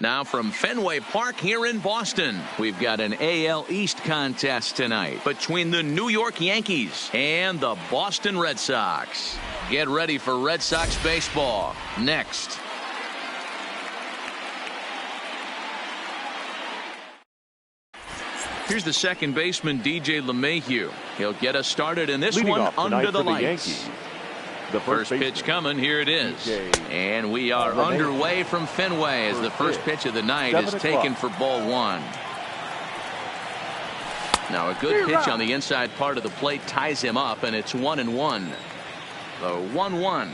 Now from Fenway Park here in Boston, we've got an AL East contest tonight between the New York Yankees and the Boston Red Sox. Get ready for Red Sox baseball next. Here's the second baseman, DJ LeMahieu. He'll get us started in this Leading one under the lights. Yankees, the first pitch coming. Here it is. And we are underway from Fenway as the first pitch of the night is taken for ball one. Now a good pitch on the inside part of the plate ties him up, and it's 1-1. The 1-1.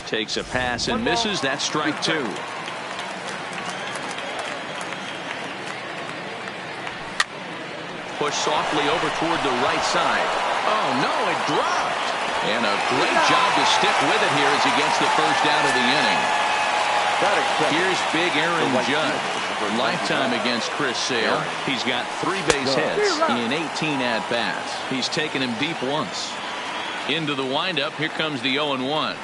Takes a pass and misses. That's strike two. Push softly over toward the right side. Oh no, it dropped. And a great job to stick with it here as he gets the first out of the inning. Here's big Aaron Judge. Lifetime against Chris Sale. He's got 3 base hits in 18 at-bats. He's taken him deep once. Into the windup. Here comes the 0-1.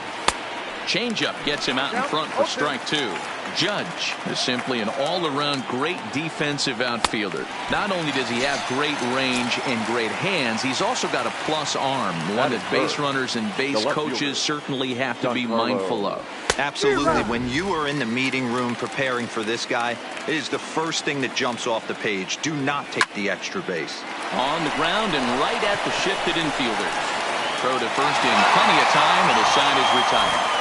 Changeup gets him out in front for strike two. Judge is simply an all-around great defensive outfielder. Not only does he have great range and great hands, he's also got a plus arm, one that base runners and base coaches certainly have to be mindful of. Absolutely. When you are in the meeting room preparing for this guy, it is the first thing that jumps off the page. Do not take the extra base. On the ground and right at the shifted infielders. Throw to first in plenty of time, and the side is retired.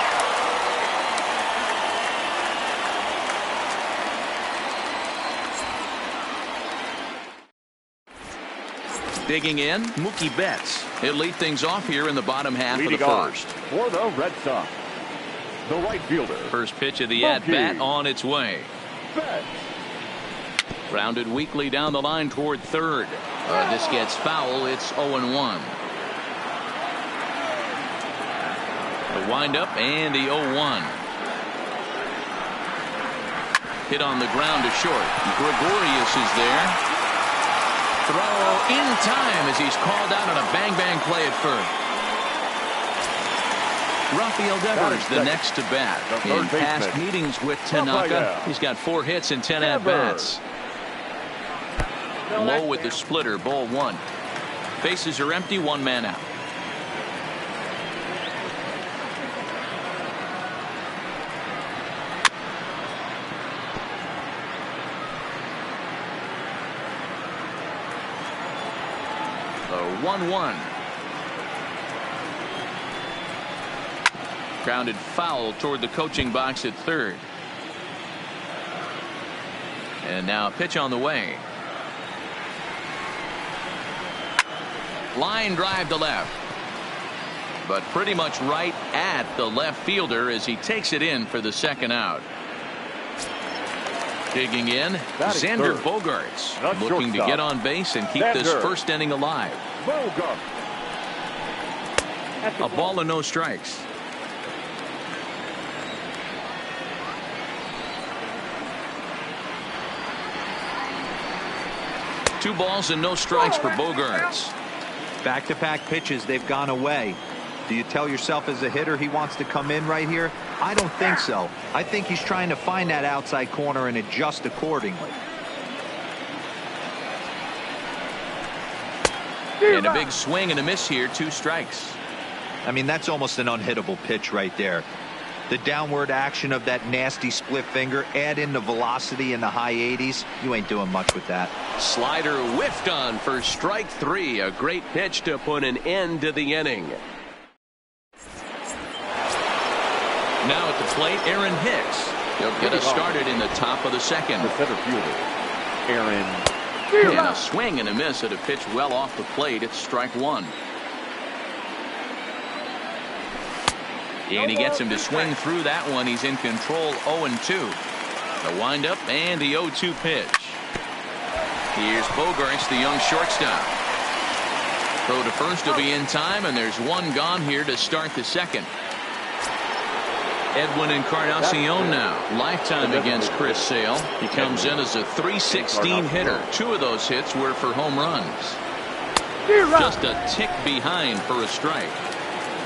Digging in, Mookie Betts. He'll lead things off here in the bottom half of the first. For the Red Sox, the right fielder. First pitch of the at-bat on its way. Betts. Grounded weakly down the line toward third. This gets foul. It's 0-1. The windup and the 0-1. Hit on the ground to short. Gregorius is there. Throw in time as he's called out on a bang-bang play at first. Rafael Devers the next to bat. In past meetings with Tanaka, he's got 4 hits and 10 at-bats. Low with the splitter, ball one. Bases are empty, 1 man out. The 1-1. Grounded foul toward the coaching box at third. And now a pitch on the way. Line drive to left. But pretty much right at the left fielder as he takes it in for the second out. Digging in, Xander Bogaerts looking to get on base and keep this first inning alive. A ball and no strikes. Two balls and no strikes for Bogaerts. Back-to-back pitches, they've gone away. Do you tell yourself as a hitter he wants to come in right here? I don't think so. I think he's trying to find that outside corner and adjust accordingly. And a big swing and a miss here, 2 strikes. I mean, that's almost an unhittable pitch right there. The downward action of that nasty split finger, add in the velocity in the high 80s, you ain't doing much with that. Slider whiffed on for strike 3. A great pitch to put an end to the inning. Now at the plate, Aaron Hicks. He'll get us started in the top of the second. The center fielder, Aaron. And a swing and a miss at a pitch well off the plate. It's strike 1. And he gets him to swing through that one. He's in control, 0-2. The windup and the 0-2 pitch. Here's Bogaerts, the young shortstop. Throw to first will be in time, and there's 1 gone here to start the second. Edwin Encarnacion now, lifetime against Chris Sale. He comes in as a .316 hitter. 2 of those hits were for home runs. Just a tick behind for a strike.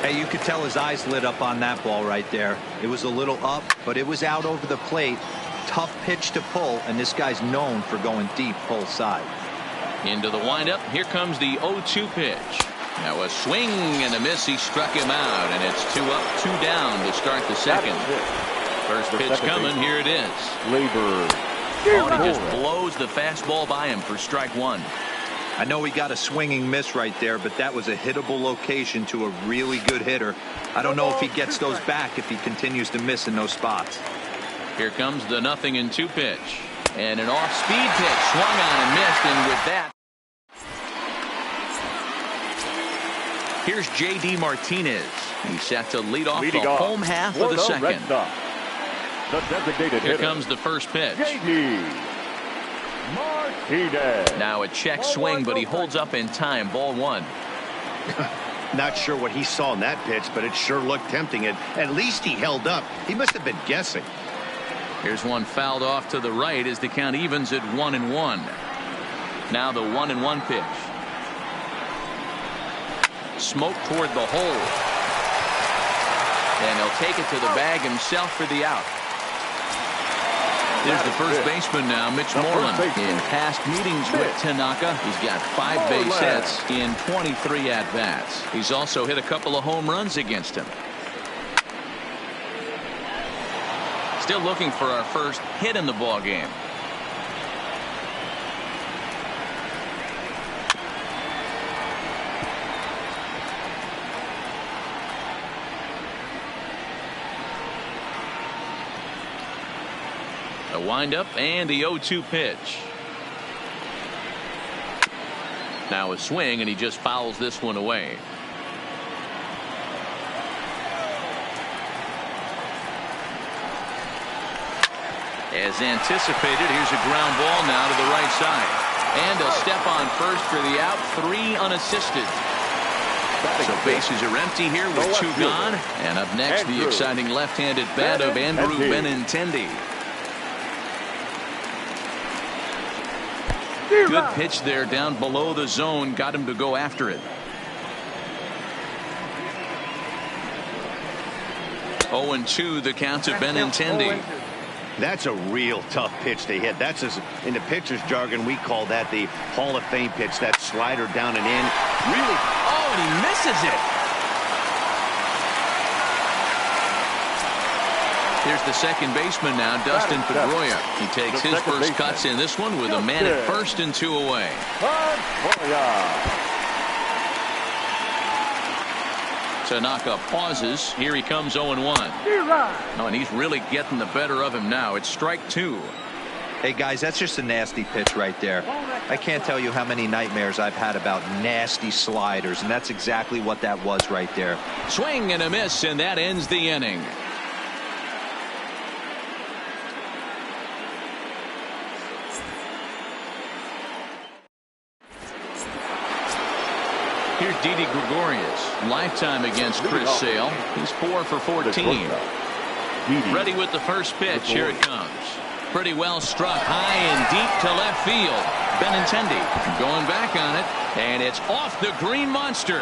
Hey, you could tell his eyes lit up on that ball right there. It was a little up, but it was out over the plate. tough pitch to pull, and this guy's known for going deep pull side. Into the windup. Here comes the 0-2 pitch. Now a swing and a miss. He struck him out, and it's 2 up, 2 down to start the second. First pitch coming. Here it is. Labor. Oh, and he just blows the fastball by him for strike 1. I know he got a swinging miss right there, but that was a hittable location to a really good hitter. I don't know if he gets those back if he continues to miss in those spots. Here comes the 0-2 pitch. And an off-speed pitch swung on and missed, and with that, here's J.D. Martinez. He's set to lead off the home half of the second. The designated Here comes the first pitch. J.D. Martinez. Now a check swing, but he holds up in time. Ball 1. Not sure what he saw in that pitch, but it sure looked tempting. At least he held up. He must have been guessing. Here's one fouled off to the right as the count evens at 1-1. Now the 1-1 pitch. Smoke toward the hole. And he'll take it to the bag himself for the out. There's the first baseman now, Mitch Moreland. In past meetings with Tanaka, he's got 5 base hits in 23 at-bats. He's also hit a couple of home runs against him. Still looking for our first hit in the ball game. A windup and the 0-2 pitch. Now a swing, and he just fouls this one away. As anticipated, here's a ground ball now to the right side. And a step on first for the out. 3 unassisted. So bases are empty here with 2 gone. And up next, the exciting left-handed bat of Andrew Benintendi. Good pitch there down below the zone. Got him to go after it. 0-2 the count to Benintendi. That's a real tough pitch to hit. That's in the pitcher's jargon, we call that the Hall of Fame pitch. That slider down and in. Really. Oh, and he misses it. Here's the second baseman now, Dustin Pedroia. He takes his first cuts in this one with a man at first and 2 away. Tanaka pauses. Here he comes 0-1. Oh, and he's really getting the better of him now. It's strike 2. Hey, guys, that's just a nasty pitch right there. I can't tell you how many nightmares I've had about nasty sliders, and that's exactly what that was right there. Swing and a miss, and that ends the inning. Here's Didi Gregorius. Lifetime against Chris Sale. He's 4 for 14. Ready with the first pitch. Here it comes. Pretty well struck high and deep to left field. Benintendi going back on it. And it's off the green monster.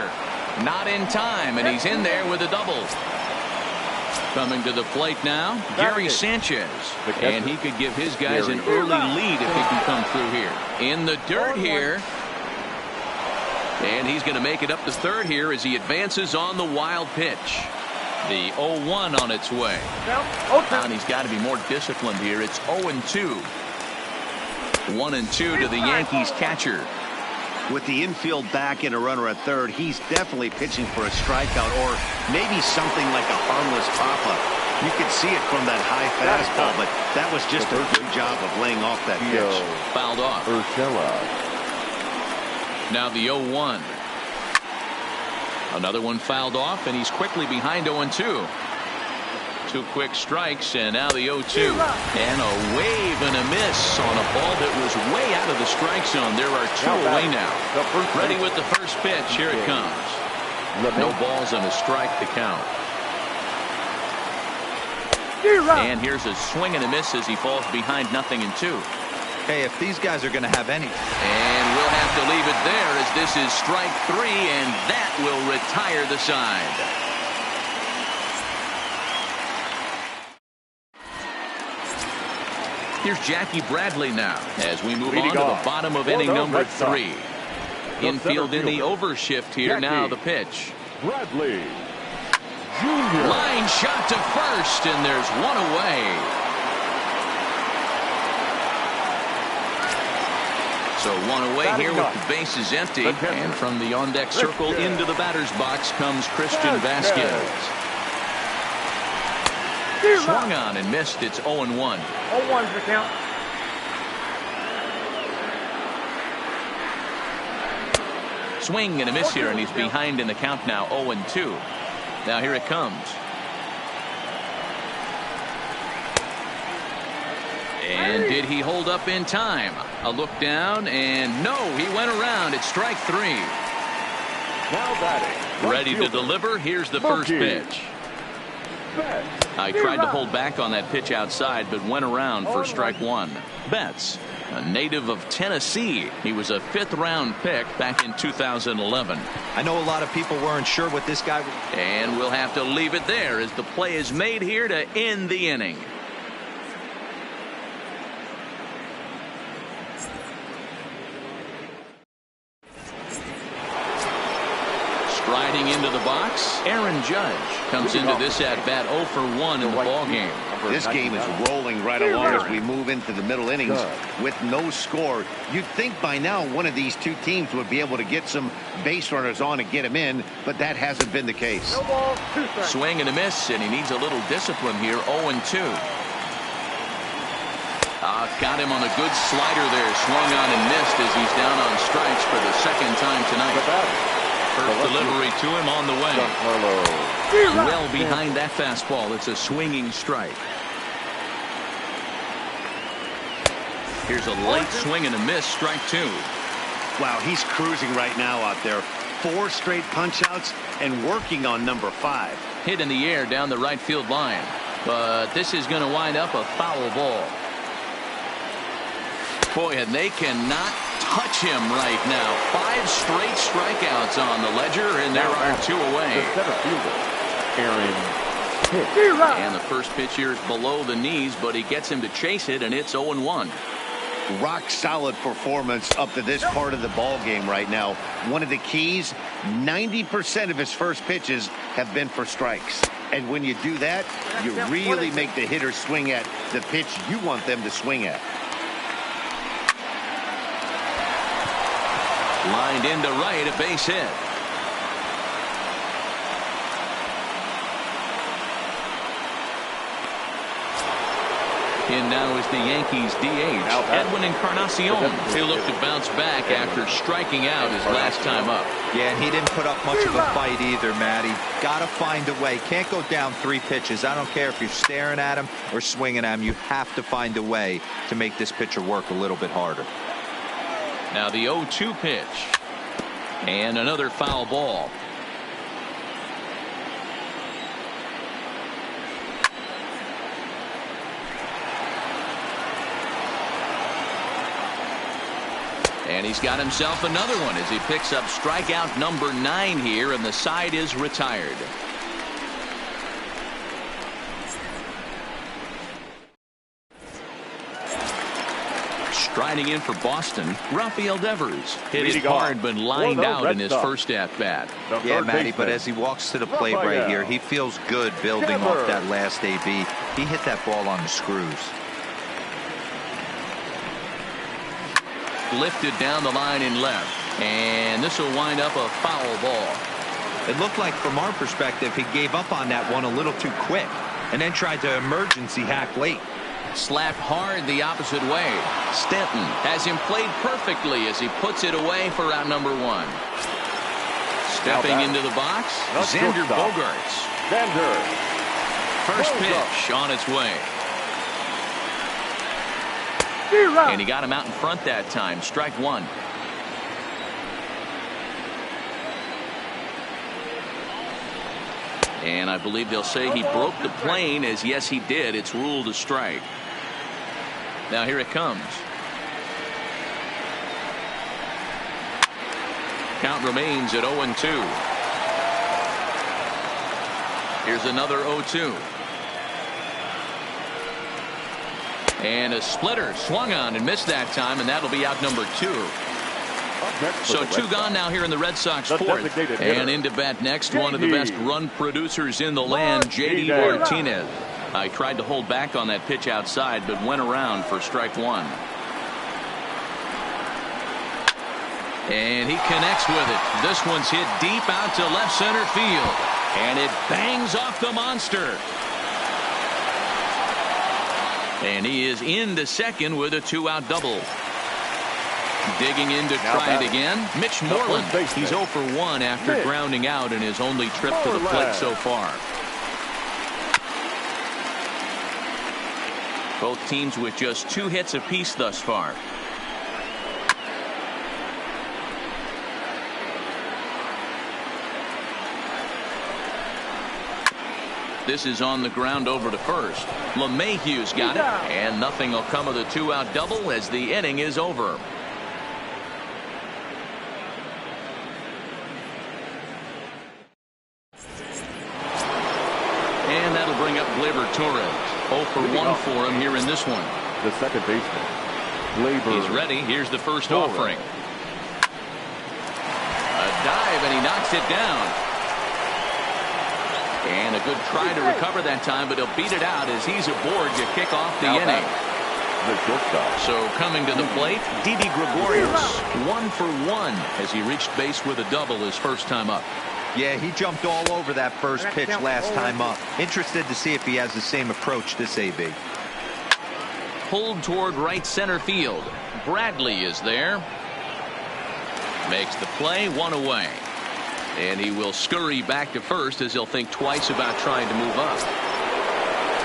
Not in time. And he's in there with a double. Coming to the plate now, Gary Sanchez. And he could give his guys an early lead if he can come through here. In the dirt here. And he's going to make it up to third here as he advances on the wild pitch. The 0-1 on its way. And he's got to be more disciplined here. It's 0-2. 1-2 to the Yankees catcher. With the infield back and a runner at third, he's definitely pitching for a strikeout or maybe something like a harmless pop-up. You could see it from that high fastball, but that was just a good job of laying off that pitch. Fouled off. Now the 0-1. Another one fouled off, and he's quickly behind 0-2. 2 quick strikes, and now the 0-2. And a wave and a miss on a ball that was way out of the strike zone. There are 2 away now. Ready with the first pitch. Here it comes. No balls and a strike to count. And here's a swing and a miss as he falls behind 0-2. Hey, if these guys are going to have any. And we'll have to leave it there as this is strike 3, and that will retire the side. Here's Jackie Bradley now as we move on to the bottom of inning number 3. Infield in the overshift here. Now the pitch. Bradley Jr. Line shot to first, and there's one away. So one away here with the bases empty. And from the on-deck circle into the batter's box comes Christian Vasquez. Swung on and missed. It's 0-1. 0-1's the count. Swing and a miss here, and he's behind in the count now, 0-2. Now here it comes. And did he hold up in time? A look down, and no, he went around. It's strike 3. Now batting. Ready to deliver. Here's the first pitch. I tried to hold back on that pitch outside, but went around for strike 1. Betts, a native of Tennessee. He was a 5th-round pick back in 2011. I know a lot of people weren't sure what this guy was. And we'll have to leave it there as the play is made here to end the inning. Striding into the box, Aaron Judge comes into this at-bat 0 for 1 in the ballgame. This game is rolling right along as we move into the middle innings with no score. You'd think by now one of these two teams would be able to get some base runners on and get them in, but that hasn't been the case. No ball, 2 strikes. Swing and a miss, and he needs a little discipline here. 0-2. Got him on a good slider there. Swung on and missed as he's down on strikes for the 2nd time tonight. First delivery to him on the way. Well behind that fastball. It's a swinging strike. Here's a late swing and a miss. Strike 2. Wow, he's cruising right now out there. 4 straight punch-outs and working on number 5. Hit in the air down the right field line. But this is going to wind up a foul ball. Boy, and they cannot touch him right now. 5 straight strikeouts on the ledger, and there are 2 away. The center fielder, Aaron. And the first pitch here is below the knees, but he gets him to chase it, and it's 0-1. Rock solid performance up to this part of the ball game right now. One of the keys, 90% of his first pitches have been for strikes. And when you do that, you really make the hitter swing at the pitch you want them to swing at. Lined into right, a base hit. In now is the Yankees DH, Edwin Encarnacion. He'll look to bounce back after striking out his last time up. Yeah, and he didn't put up much of a fight either, Matty. Got to find a way. Can't go down 3 pitches. I don't care if you're staring at him or swinging at him. You have to find a way to make this pitcher work a little bit harder. Now the 0-2 pitch. And another foul ball. And he's got himself another one as he picks up strikeout number 9 here, and the side is retired. Striding in for Boston, Rafael Devers. Hit it hard, but lined out in his first at-bat. Yeah, Matty, but as he walks to the plate right here, he feels good building off that last AB. He hit that ball on the screws. Lifted down the line in left, and this will wind up a foul ball. It looked like from our perspective he gave up on that one a little too quick and then tried to emergency hack late. Slapped hard the opposite way. Stanton has him played perfectly as he puts it away for out number 1. Stepping into the box, Xander Bogaerts. First pitch on its way. And he got him out in front that time. Strike 1. And I believe they'll say he broke the plane, as yes he did. It's ruled a strike. Now here it comes. Count remains at 0-2. Here's another 0-2. And a splitter swung on and missed that time, and that'll be out number 2. So 2 gone now here in the Red Sox fourth. And into bat next, one of the best run producers in the land, J.D. Martinez. I tried to hold back on that pitch outside, but went around for strike 1. And he connects with it. This one's hit deep out to left center field. And it bangs off the monster. And he is into second with a 2-out double. Digging in to try it again, Mitch Moreland. He's 0 for 1 after grounding out in his only trip to the plate so far. Both teams with just 2 hits apiece thus far. This is on the ground over to first. LeMahieu's got it, and nothing will come of the 2-out double as the inning is over. And that'll bring up Gleyber Torres. 0 for 1 for him here in this one. The second baseman, Gleyber. He's ready. Here's the first offering. A dive, and he knocks it down. And a good try to recover that time, but he'll beat it out as he's aboard to kick off the inning. So coming to the plate, Didi Gregorius, 1 for 1 as he reached base with a double his first time up. Yeah, he jumped all over that first pitch last time up. Interested to see if he has the same approach this AB. Pulled toward right center field. Bradley is there. Makes the play, 1 away. And he will scurry back to first as he'll think twice about trying to move up.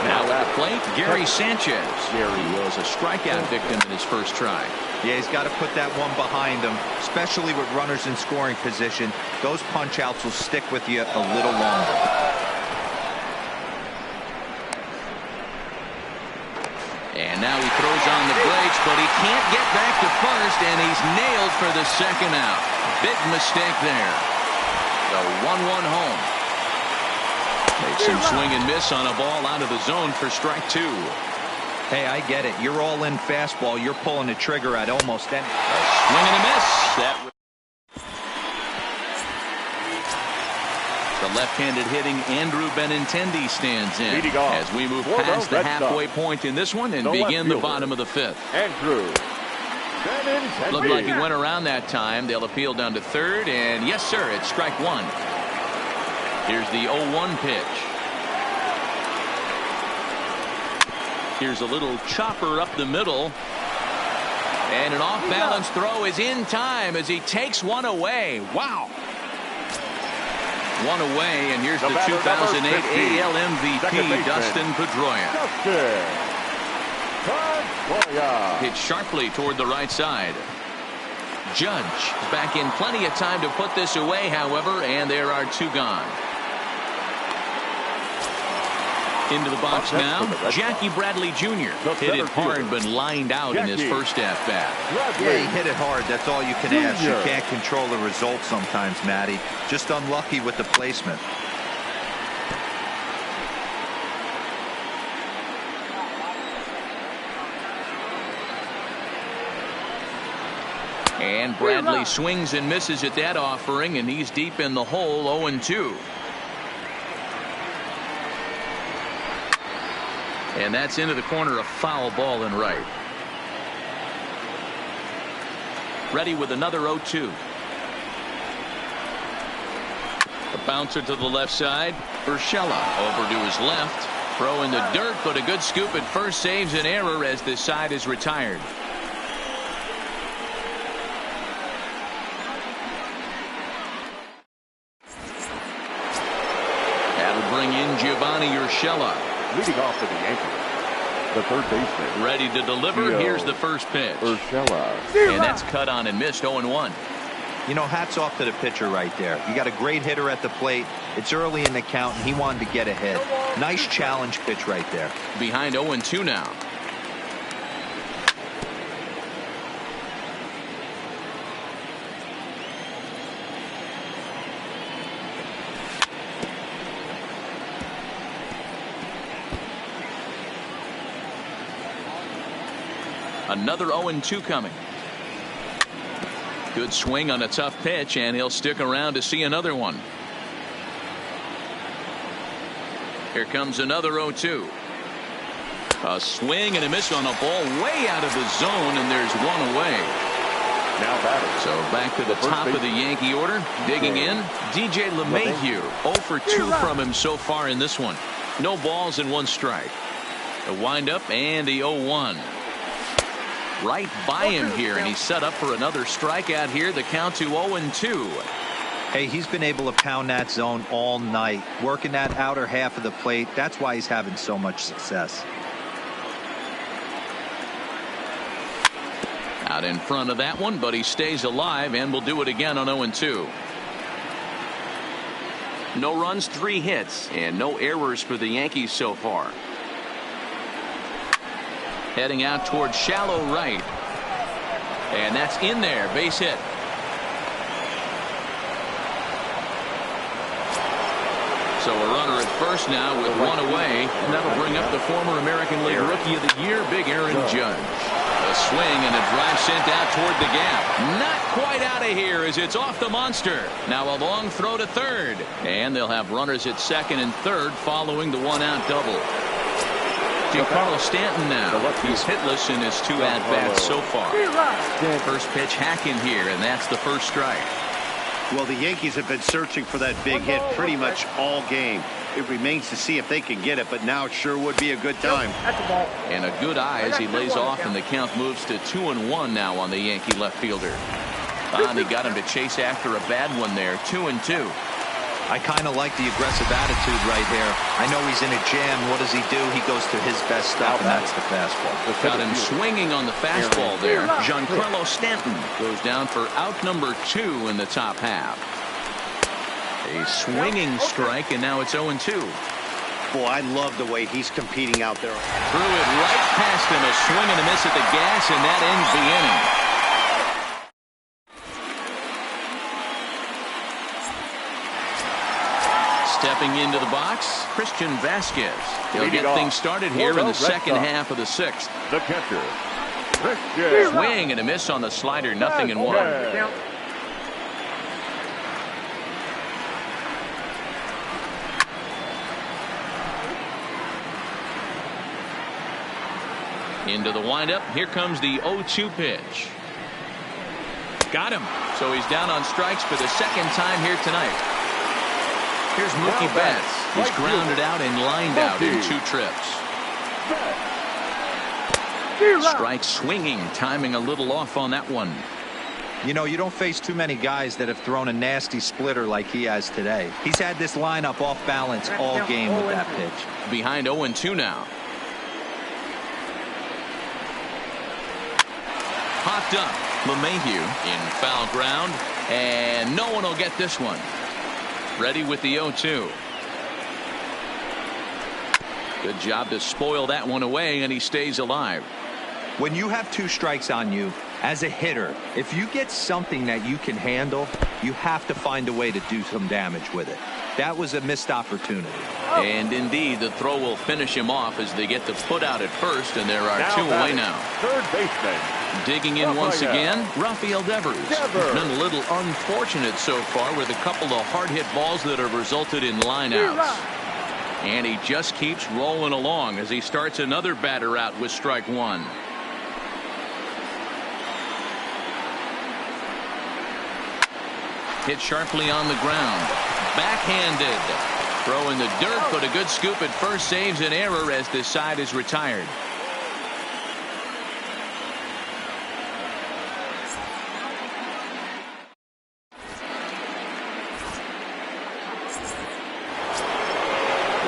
Now at the plate, Gary Sanchez. Gary was a strikeout victim in his first try. Yeah, he's got to put that one behind him, especially with runners in scoring position. Those punch outs will stick with you a little longer. And now he throws on the brakes, but he can't get back to first, and he's nailed for the second out. Big mistake there. The 1-1 home. Makes him swing and miss on a ball out of the zone for strike 2. Hey, I get it. You're all in fastball. You're pulling the trigger at almost any. Swing and a miss. The left-handed hitting Andrew Benintendi stands in as we move past the halfway point in this one and begin the bottom of the 5th. Andrew. Looked like he went around that time. They'll appeal down to third, and yes, sir, it's strike 1. Here's the 0-1 pitch. Here's a little chopper up the middle. And an off-balance throw is in time as he takes one away. Wow. One away, and here's the 2008 AL MVP, Dustin Pedroia. Hit sharply toward the right side. Judge is back in plenty of time to put this away, however, and there are 2 gone. Into the box now, Jackie Bradley Jr. hit it hard but lined out in his first at-bat. Yeah, he hit it hard. That's all you can ask. You can't control the result sometimes, Matty. Just unlucky with the placement. And Bradley swings and misses at that offering, and he's deep in the hole, 0-2. And that's into the corner, a foul ball and right. Ready with another 0-2. A bouncer to the left side. Urshela over to his left. Throw in the dirt, but a good scoop at first saves an error as this side is retired. That'll bring in Giovanni Urshela. Leading off for the Yankees, the third baseman. Ready to deliver. Here's the first pitch. Urshela. And that's cut on and missed, 0-1. You know, hats off to the pitcher right there. You got a great hitter at the plate. It's early in the count, and he wanted to get ahead. Nice challenge pitch right there. Behind 0-2 now. Another 0-2 coming. Good swing on a tough pitch, and he'll stick around to see another one. Here comes another 0-2. A swing and a miss on a ball way out of the zone, and there's one away. Now batting. So back to the top of the Yankee order. Digging in, DJ LeMahieu. 0 for 2 from him so far in this one. No balls and 1 strike. The windup and the 0-1. Right by him here, and he's set up for another strikeout here. The count to 0-2. Hey, he's been able to pound that zone all night, working that outer half of the plate. That's why he's having so much success. Out in front of that one, but he stays alive and will do it again on 0-2. No runs, 3 hits, and no errors for the Yankees so far. Heading out towards shallow right. And that's in there. Base hit. So a runner at first now with 1 away. And that'll bring up the former American League Rookie of the Year, Big Aaron Judge. A swing and a drive sent out toward the gap. Not quite out of here as it's off the monster. Now a long throw to third. And they'll have runners at second and third following the 1-out double. Giancarlo Stanton now. He's hitless in his 2 at-bats so far. First pitch hacking here, and that's the first strike. Well, the Yankees have been searching for that big hit pretty much all game. It remains to see if they can get it, but now it sure would be a good time. And a good eye as he lays off, and the count moves to 2-1 now on the Yankee left fielder. And he got him to chase after a bad one there. 2-2. I kind of like the aggressive attitude right here. I know he's in a jam. What does he do? He goes to his best stuff, and that's the fastball. Got him swinging on the fastball there. Giancarlo Stanton goes down for out number 2 in the top half. A swinging strike, and now it's 0-2. Boy, I love the way he's competing out there. Threw it right past him. A swing and a miss at the gas, and that ends the inning. Stepping into the box, Christian Vasquez. He'll get things started here in the second half of the 6th. The catcher, Christian. Swing and a miss on the slider, 0-1. Into the windup. Here comes the 0-2 pitch. Got him. So he's down on strikes for the second time here tonight. Here's Mookie Betts. He's grounded out and lined out in 2 trips. Strike swinging, timing a little off on that one. You know, you don't face too many guys that have thrown a nasty splitter like he has today. He's had this lineup off balance all game with that pitch. Behind 0-2 now. Popped up. LeMahieu in foul ground, and no one will get this one. Ready with the 0-2. Good job to spoil that one away, and he stays alive. When you have 2 strikes on you, as a hitter, if you get something that you can handle, you have to find a way to do some damage with it. That was a missed opportunity. And indeed, the throw will finish him off as they get the put out at first, and there are 2 away now. Third baseman. Digging in once again, Rafael Devers. Been a little unfortunate so far with a couple of hard-hit balls that have resulted in lineouts. And he just keeps rolling along as he starts another batter out with strike 1. Hit sharply on the ground. Backhanded. Throw in the dirt, but a good scoop at first saves an error as this side is retired.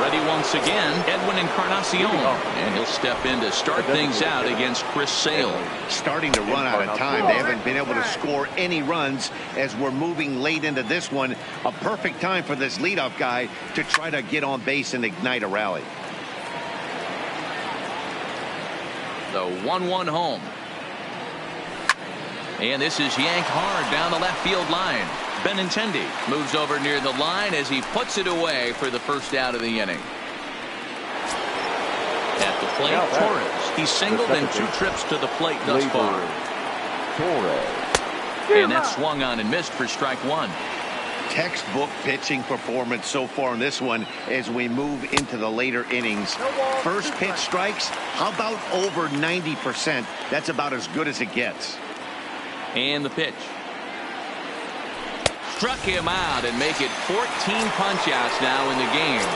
Ready once again, Edwin Encarnacion, and he'll step in to start things out against Chris Sale. Starting to run out of time. They haven't been able to score any runs as we're moving late into this one. A perfect time for this leadoff guy to try to get on base and ignite a rally. The 1-1 home. And this is yanked hard down the left field line. Benintendi moves over near the line as he puts it away for the first out of the inning. At the plate, Torres. He's singled in 2 trips to the plate thus far. And that's swung on and missed for strike 1. Textbook pitching performance so far in this one as we move into the later innings. First pitch strikes, how about over 90%? That's about as good as it gets. And the pitch. Struck him out and make it 14 punch-outs now in the game.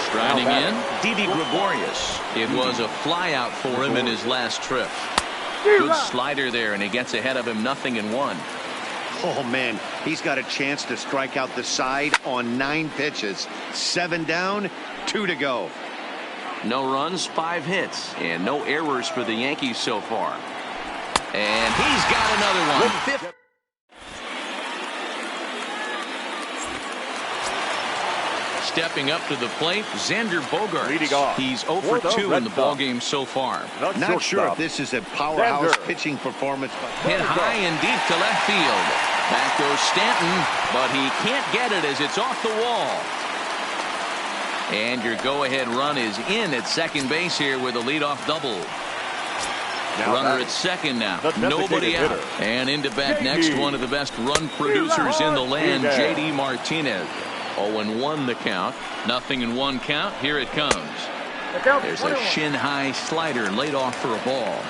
Striding in, Didi Gregorius. It was a flyout for him in his last trip. Good slider there, and he gets ahead of him 0-1. Oh, man, he's got a chance to strike out the side on 9 pitches. 7 down, 2 to go. No runs, 5 hits, and no errors for the Yankees so far. And he's got another one. Stepping up to the plate, Xander Bogaerts. He's 0 for 2 in the ballgame so far. Not sure if this is a powerhouse pitching performance. Hit high and deep to left field. Back goes Stanton, but he can't get it as it's off the wall. And your go-ahead run is in at second base here with a leadoff double. Runner at second now. Nobody out. And into bat next, one of the best run producers in the land, J.D. Martinez. 0-1 the count. 0-1 count. Here it comes. There's a shin-high slider laid off for a ball.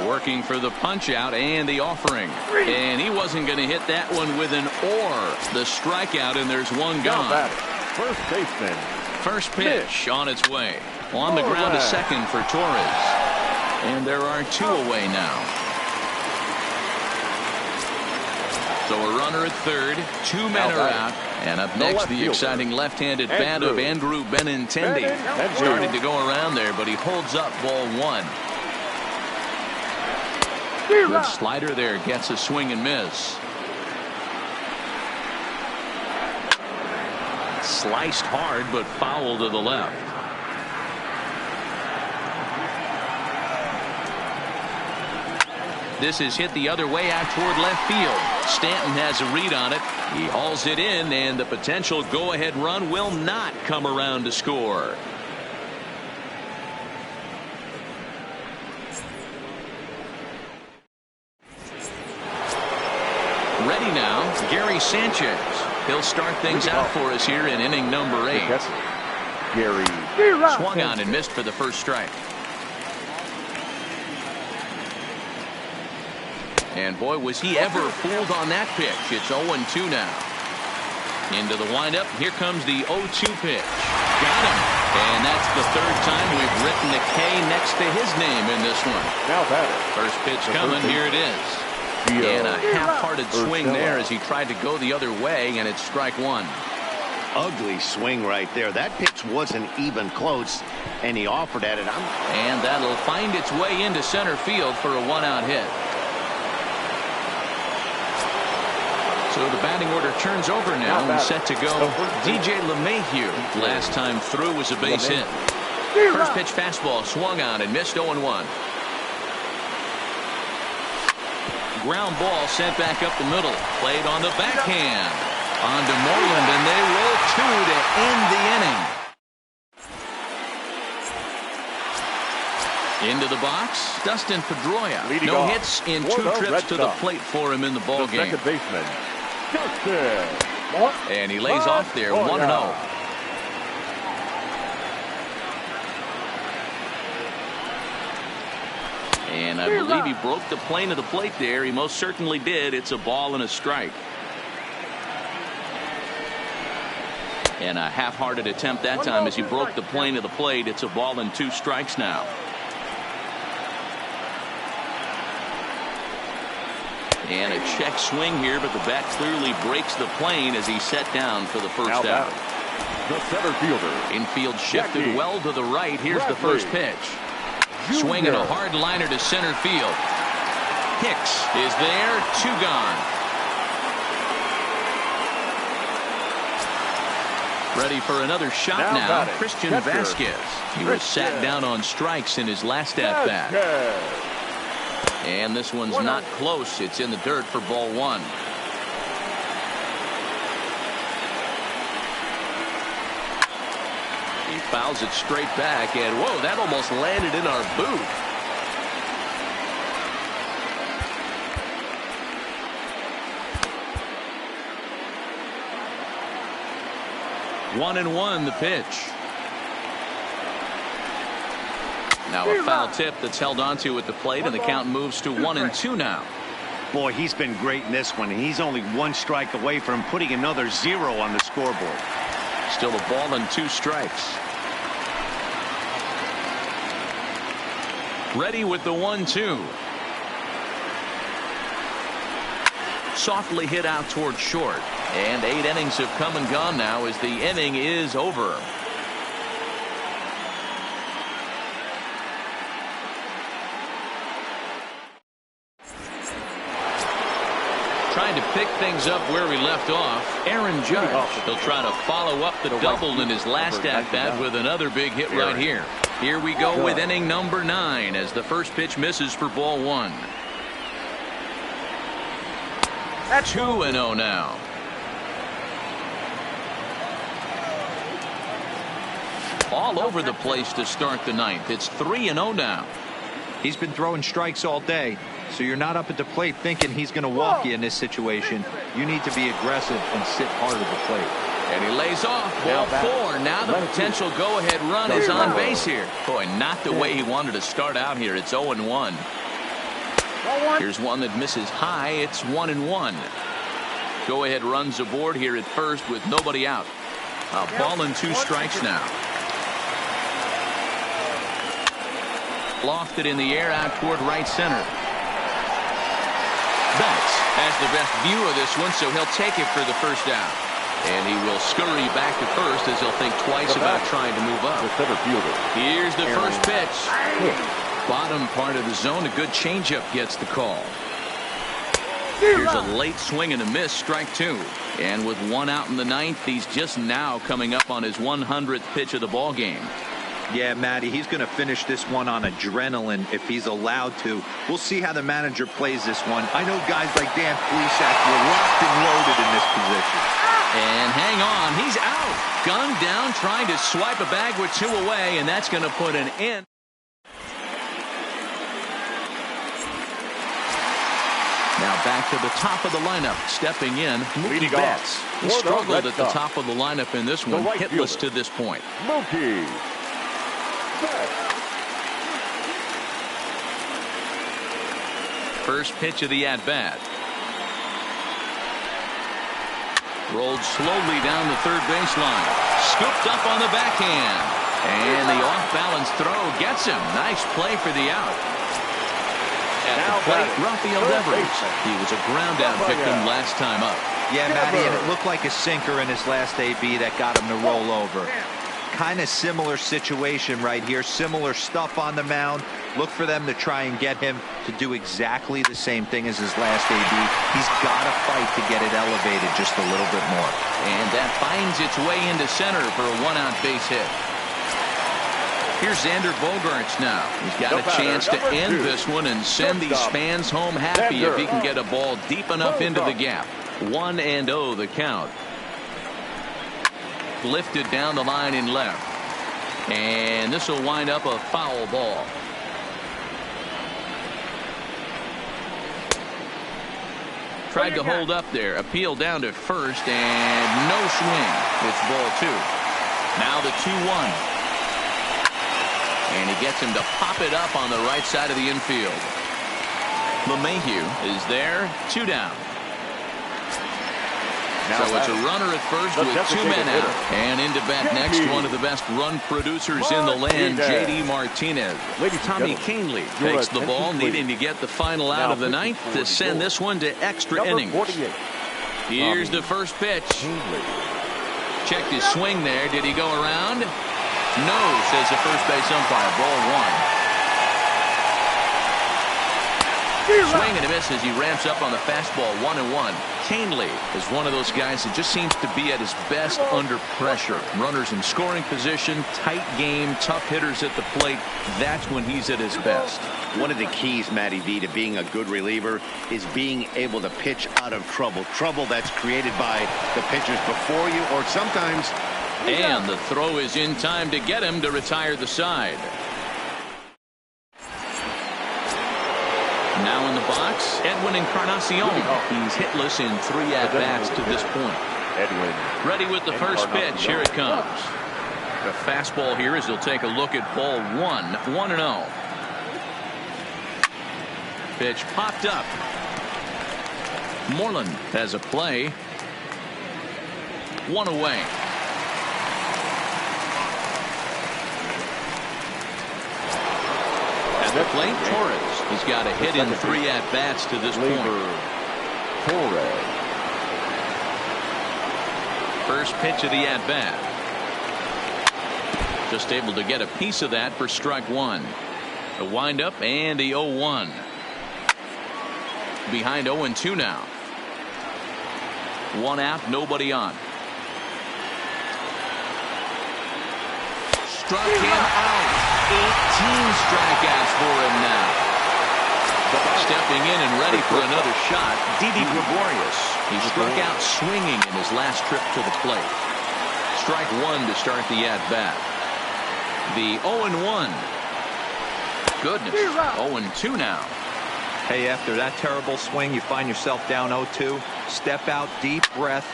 Working for the punch-out and the offering. And he wasn't going to hit that one with an or. The strikeout, and there's one gone. First baseman. First pitch on its way. On the ground to second for Torres. And there are 2 away now. So a runner at third, 2 men are out, and up next the exciting left-handed bat of Andrew Benintendi. Started to go around there, but he holds up ball 1. Good slider there, gets a swing and miss. Sliced hard, but foul to the left. This is hit the other way out toward left field. Stanton has a read on it. He hauls it in, and the potential go-ahead run will not come around to score. Ready now, Gary Sanchez. He'll start things out for us here in inning number 8. Gary. Swung on and missed for the first strike. And boy, was he ever fooled on that pitch. It's 0-2 now. Into the windup. Here comes the 0-2 pitch. Got him. And that's the 3rd time we've written the K next to his name in this one. Now batter. First pitch coming. Here it is. And a half-hearted swing there as he tried to go the other way, and it's strike 1. Ugly swing right there. That pitch wasn't even close, and he offered at it. And that'll find its way into center field for a 1-out hit. So the batting order turns over now and set to go. DJ LeMahieu. Last time through was a base hit. First pitch fastball swung on and missed 0-1. Ground ball sent back up the middle. Played on the backhand. On to Moreland, and they roll 2 to end the inning. Into the box, Dustin Pedroia. No hits in 2 trips to the plate for him in the ball game. Second baseman. And he lays off there, 1-0. And I believe he broke the plane of the plate there. He most certainly did. It's a ball and a strike. And a half-hearted attempt that time as he broke the plane of the plate. It's a ball and 2 strikes now. And a check swing here, but the bat clearly breaks the plane as he's set down for the first out. The center fielder. Infield shifted well to the right. Here's the first pitch. Swinging a hard liner to center field. Hicks is there. 2 gone. Ready for another shot now. Christian Vasquez. He was sat down on strikes in his last at-bat. And this one's not close. It's in the dirt for ball 1. Fouls it straight back, and whoa, that almost landed in our boot. 1-1 the pitch. Now a foul tip that's held onto at the plate, and the count moves to 1-2 now. Boy, he's been great in this one. He's only one strike away from putting another 0 on the scoreboard. Still a ball and 2 strikes. Ready with the 1-2. Softly hit out toward short. And 8 innings have come and gone now as the inning is over. Trying to pick things up where we left off, Aaron Judge. He'll try to follow up the double in his last at-bat with another big hit right here. Here we go with inning number 9 as the first pitch misses for ball 1. 2-0 now. All over the place to start the 9th. It's 3-0 now. He's been throwing strikes all day, so you're not up at the plate thinking he's going to walk you in this situation. You need to be aggressive and sit hard at the plate. And he lays off. Ball 4. Now the potential go-ahead run is on base here. Boy, not the way he wanted to start out here. It's 0-1. Here's one that misses high. It's 1-1. Go-ahead runs aboard here at first with nobody out. A ball and 2 strikes now. Lofted in the air out toward right center. Betts has the best view of this one, so he'll take it for the first down. And he will scurry back to first as he'll think twice about trying to move up. Here's the first pitch. Bottom part of the zone. A good changeup gets the call. Here's a late swing and a miss, strike 2. And with 1 out in the 9th, he's just now coming up on his 100th pitch of the ball game. Yeah, Matty, he's going to finish this one on adrenaline if he's allowed to. We'll see how the manager plays this one. I know guys like Dan Plesac were locked and loaded in this position. And hang on, he's out. Gunned down, trying to swipe a bag with 2 away, and that's going to put an end. Now back to the top of the lineup. Stepping in, Mookie Betts. He struggled at the top of the lineup in this one, hitless to this point. Mookie. First pitch of the at-bat. Rolled slowly down the third baseline. Scooped up on the backhand. And the off-balance throw gets him. Nice play for the out. At the plate, Rafael Devers. He was a ground-out victim last time up. Yeah, Matty, and it looked like a sinker in his last AB that got him to roll over. Kind of similar situation right here. Similar stuff on the mound. Look for them to try and get him to do exactly the same thing as his last AB. He's got to fight to get it elevated just a little bit more. And that finds its way into center for a 1-out base hit. Here's Xander Bogaerts now. He's got a chance to end this one and send these fans home happy if he can get a ball deep enough into the gap. 1-0 the count. Lifted down the line in left. And this will wind up a foul ball. Tried to hold up there. Appeal down to first and no swing. It's ball 2. Now the 2-1. And he gets him to pop it up on the right side of the infield. LeMahieu is there. 2 down. So it's a runner at first with 2 men out. And into bat next, one of the best run producers in the land, J.D. Martinez. Tommy Kahnle takes the ball, needing to get the final out of the 9th to send this one to extra innings. Here's the first pitch. Checked his swing there. Did he go around? No, says the first base umpire. Ball 1. Swing and a miss as he ramps up on the fastball. 1-1. Kahnle is one of those guys that just seems to be at his best under pressure. Runners in scoring position, tight game, tough hitters at the plate. That's when he's at his best. One of the keys, Matty V, to being a good reliever is being able to pitch out of trouble. Trouble that's created by the pitchers before you or sometimes And the throw is in time to get him to retire the side. Now in the box, Edwin Encarnacion. He's hitless in 3 at-bats to this point. Edwin. Ready with the first pitch. Here it comes. The fastball here as he'll take a look at ball 1-0. Pitch popped up. Moreland has a play. 1 away. At the plate, Torres. He's got a hit in 3 at-bats to this point. Torres. First pitch of the at-bat. Just able to get a piece of that for strike 1. The windup and the 0-1. Behind 0-2 now. 1 out, nobody on. Struck him out. 18 strikeouts for him now. Stepping in and ready for another shot, Didi Gregorius. He struck out swinging in his last trip to the plate. Strike 1 to start the at-bat. The 0-1. Goodness, 0-2 now. Hey, after that terrible swing, you find yourself down 0-2. Step out, deep breath,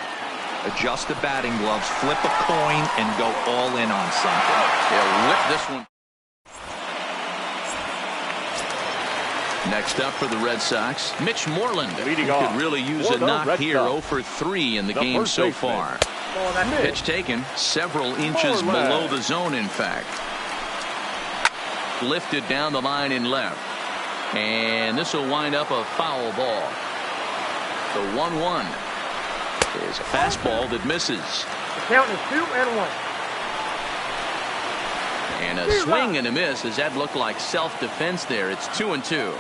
adjust the batting gloves, flip a coin, and go all in on something. They'll whip this one. Next up for the Red Sox, Mitch Moreland. He could really use a knock here. 0 for 3 in the game so far. Pitch taken several inches below the zone, in fact. Lifted down the line in left. And this will wind up a foul ball. The 1-1 is a fastball that misses. The count is 2-1. And a swing and a miss. Does that look like self-defense there? It's 2-2.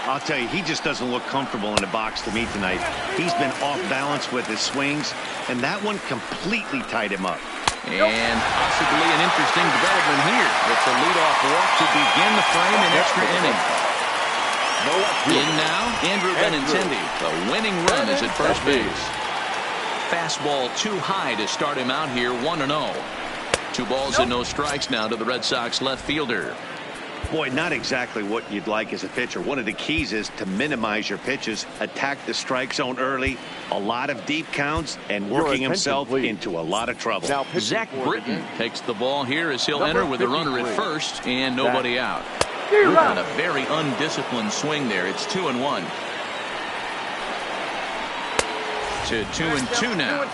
I'll tell you, he just doesn't look comfortable in the box to me tonight. He's been off balance with his swings, and that one completely tied him up. And possibly an interesting development here. It's a leadoff walk to begin the frame in extra innings. In now, Andrew Benintendi. The winning run is at first base. Fastball too high to start him out here. 1-0. 2 balls and no strikes now to the Red Sox left fielder. Boy, not exactly what you'd like as a pitcher. One of the keys is to minimize your pitches, attack the strike zone early, a lot of deep counts, and working himself into a lot of trouble. Now Zach Britton takes the ball here as he'll enter with a runner at first and nobody out. On a very undisciplined swing there. It's 2-1. To 2-2 now.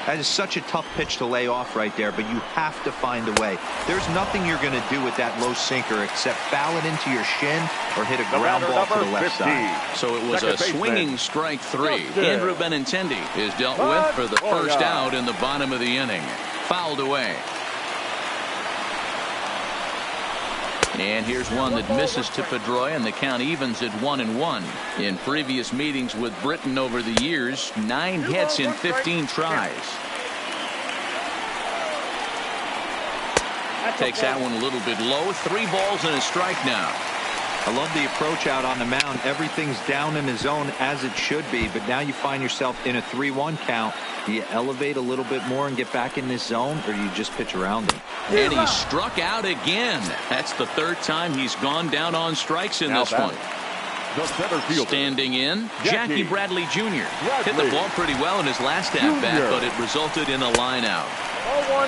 That is such a tough pitch to lay off right there, but you have to find a way. There's nothing you're going to do with that low sinker except foul it into your shin or hit a ground ball to the left side. So it was a swinging strike 3. Andrew Benintendi is dealt with for the first out in the bottom of the inning. Fouled away. And here's one that misses to Pedroia, and the count evens at 1-1. In previous meetings with Britton over the years, 9 hits in 15 tries. Takes that one a little bit low. 3 balls and a strike now. I love the approach out on the mound. Everything's down in the zone as it should be, but now you find yourself in a 3-1 count. Do you elevate a little bit more and get back in this zone, or do you just pitch around him? And he struck out again. That's the 3rd time he's gone down on strikes in this one. Standing in, Jackie Bradley Jr. Hit the ball pretty well in his last at-bat, but it resulted in a line out.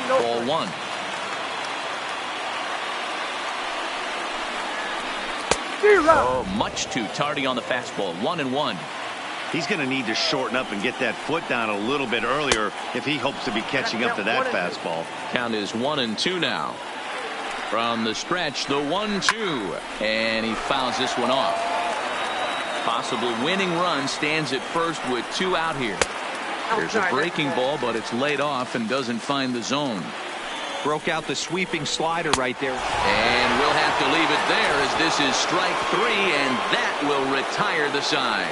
Ball 1. Oh, much too tardy on the fastball. 1-1. He's going to need to shorten up and get that foot down a little bit earlier if he hopes to be catching up to that fastball. Count is 1-2 now. From the stretch, the 1-2. And he fouls this one off. Possible winning run stands at first with 2 out here. There's a breaking ball, but it's laid off and doesn't find the zone. Broke out the sweeping slider right there. And we'll have to leave it there as this is strike 3, and that will retire the side.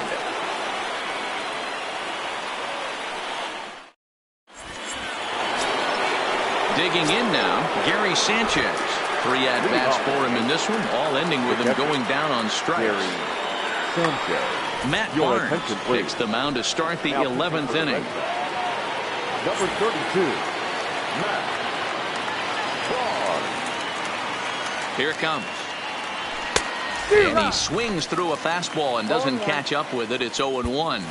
Digging in now, Gary Sanchez. 3 at-bats for him in this one, all ending with him going down on strikes. Matt Barnes takes the mound to start the 11th inning. Number 32. Here it comes. And he swings through a fastball and doesn't catch up with it. It's 0-1.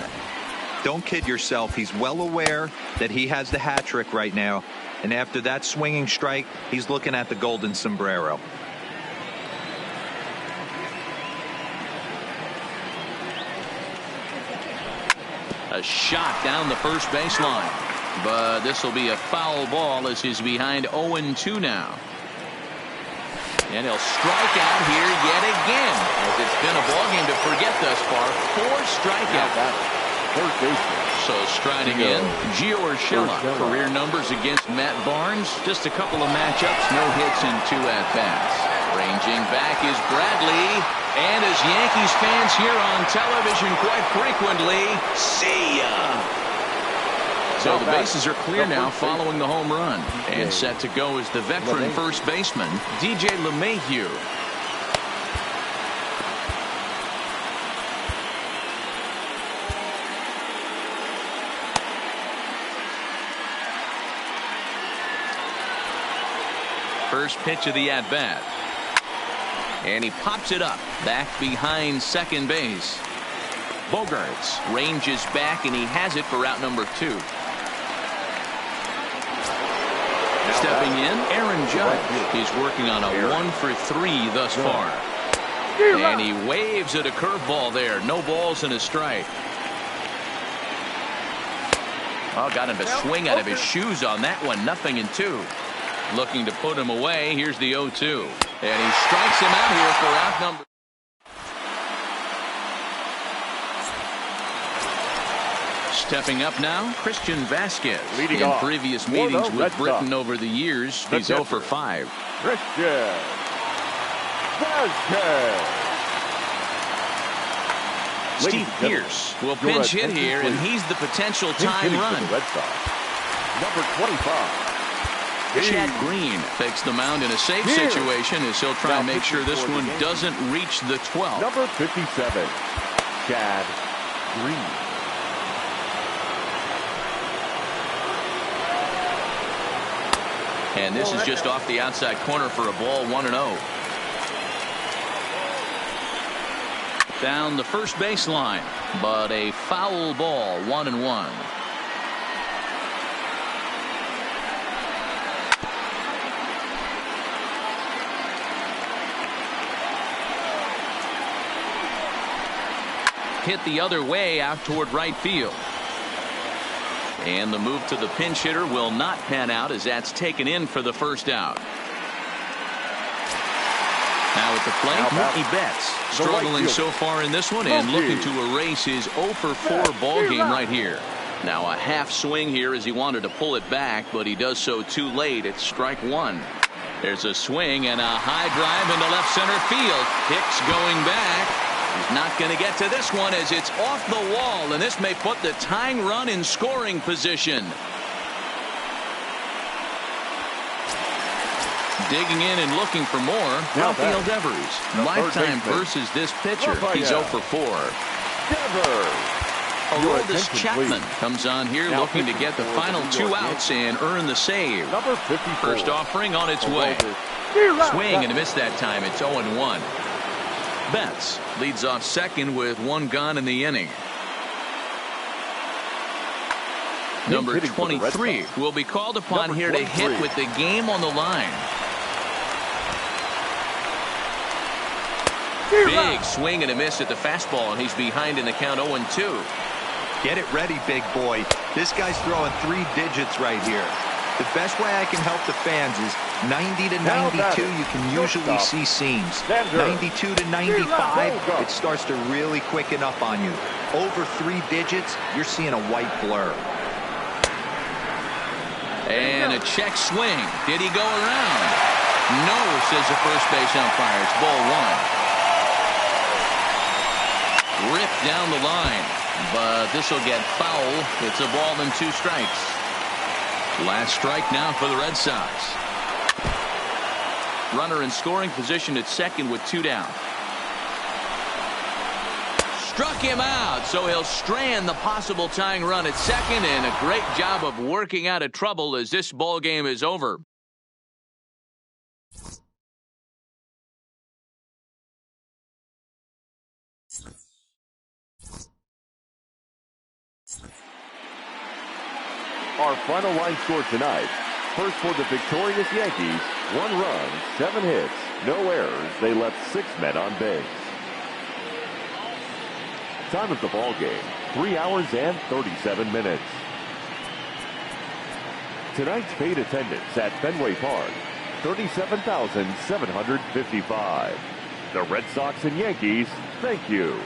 Don't kid yourself. He's well aware that he has the hat trick right now. And after that swinging strike, he's looking at the golden sombrero. A shot down the first baseline. But this will be a foul ball as he's behind 0-2 now. And he'll strike out here yet again. As it's been a ballgame to forget thus far. 4 strikeouts. So striding in, Gio Urshela. Career numbers against Matt Barnes. Just a couple of matchups, no hits and 2 at-bats. Ranging back is Bradley. And as Yankees fans hear on television quite frequently, see ya! So the bases are clear now following the home run. And set to go is the veteran first baseman, DJ LeMahieu. First pitch of the at-bat. And he pops it up back behind second base. Bogarts ranges back and he has it for out number 2. Stepping in, Aaron Judge. He's working on a 1-for-3 thus far. And he waves at a curveball there. No balls and a strike. Oh, got him to swing out of his shoes on that one. 0-2. Looking to put him away. Here's the 0-2. And he strikes him out here for out number. Stepping up now, Christian Vasquez. In previous meetings with Britain over the years, he's 0 for 5. Christian Vasquez. Steve Pearce will pinch hit here, and he's the potential time run. Number 25. Chad Green takes the mound in a safe situation as he'll try and make sure this one doesn't reach the 12th. Number 57, Chad Green. And this is just off the outside corner for a ball, 1-0. Down the first baseline, but a foul ball, 1-1. Hit the other way out toward right field. And the move to the pinch hitter will not pan out as that's taken in for the first out. Now at the plate, Mookie Betts struggling so far in this one and looking to erase his 0 for 4 ball game right here. Now a half swing here as he wanted to pull it back, but he does so too late. It's strike 1. There's a swing and a high drive into left center field. Hicks going back. He's not going to get to this one as it's off the wall, and this may put the tying run in scoring position. Digging in and looking for more, Rafael Devers. Lifetime versus this pitcher. He's 0 for 4. Aroldis Chapman comes on here looking to get the final 2 outs and earn the save. First offering on its way. Swing and a miss that time. It's 0-1. Betts leads off second with 1 gone in the inning. Number 23 will be called upon here to hit with the game on the line. Big swing and a miss at the fastball, and he's behind in the count 0-2. Get it ready, big boy. This guy's throwing 3 digits right here. The best way I can help the fans is 90 to 92, you can usually see seams. 92 to 95, it starts to really quicken up on you. Over 3 digits, you're seeing a white blur. And a check swing. Did he go around? No, says the first base umpire. It's ball 1. Ripped down the line, but this will get foul. It's a ball and 2 strikes. Last strike now for the Red Sox. Runner in scoring position at second with 2 down. struck him out, so he'll strand the possible tying run at second, and a great job of working out of trouble as this ball game is over. Our final line score tonight. First for the victorious Yankees, 1 run, 7 hits, no errors. They left 6 men on base. Time of the ball game, 3 hours and 37 minutes. Tonight's paid attendance at Fenway Park, 37,755. The Red Sox and Yankees, thank you.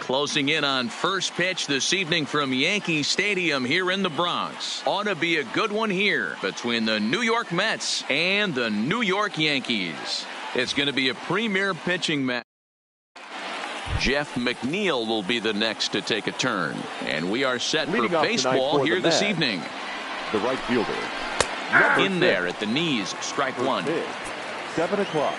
Closing in on first pitch this evening from Yankee Stadium here in the Bronx. Ought to be a good one here between the New York Mets and the New York Yankees. It's going to be a premier pitching match. Jeff McNeil will be the next to take a turn. And we are set for baseball here this evening. The right fielder. In there at the knees, strike one. 7 o'clock.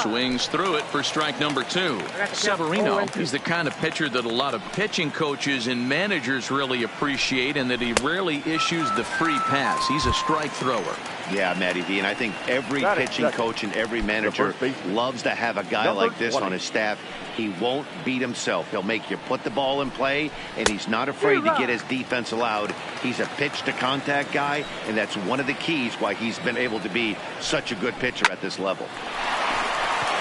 Swings through it for strike number 2. Severino, he's the kind of pitcher that a lot of pitching coaches and managers really appreciate, and that he rarely issues the free pass. He's a strike thrower. Yeah, Matty V, and I think every pitching coach and every manager loves to have a guy like this on his staff. He won't beat himself. He'll make you put the ball in play, and he's not afraid to get his defense allowed. He's a pitch-to-contact guy, and that's one of the keys why he's been able to be such a good pitcher at this level.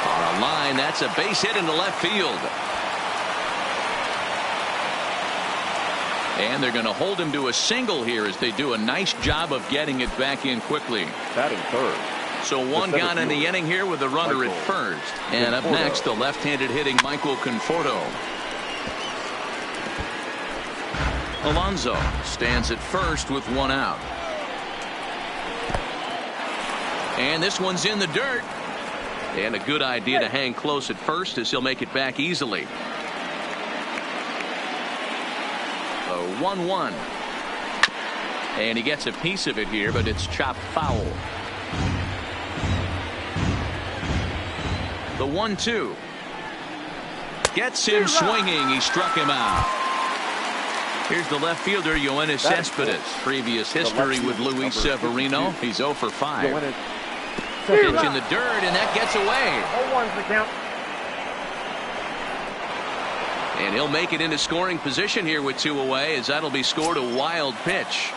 On a line, that's a base hit into left field. And they're going to hold him to a single here as they do a nice job of getting it back in quickly. Batting third, So one gone in the inning here with a runner at first. And up next, the left-handed hitting Michael Conforto. Alonso stands at first with one out. And this one's in the dirt. And a good idea to hang close at first as he'll make it back easily. The 1-1. And he gets a piece of it here, but it's chopped foul. The 1-2. Gets him swinging. He struck him out. Here's the left fielder, Yoenis Cespedes. Previous history with Luis Severino. He's 0 for 5. Pitch in the dirt, and that gets away. 0-1's the count. And he'll make it into scoring position here with 2 away, as that'll be scored a wild pitch.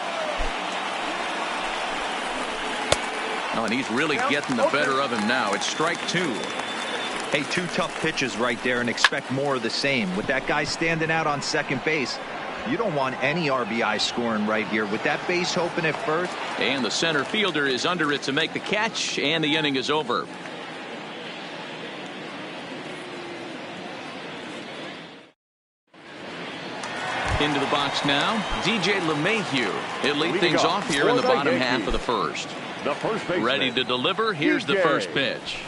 Oh, and he's really getting the better of him now. It's strike 2. Hey, 2 tough pitches right there, and expect more of the same. With that guy standing out on second base, you don't want any RBI scoring right here. With that base open at first. And the center fielder is under it to make the catch, and the inning is over. Into the box now, DJ LeMahieu. He'll lead things off here in the bottom half of the first. Ready to deliver. Here's the first pitch.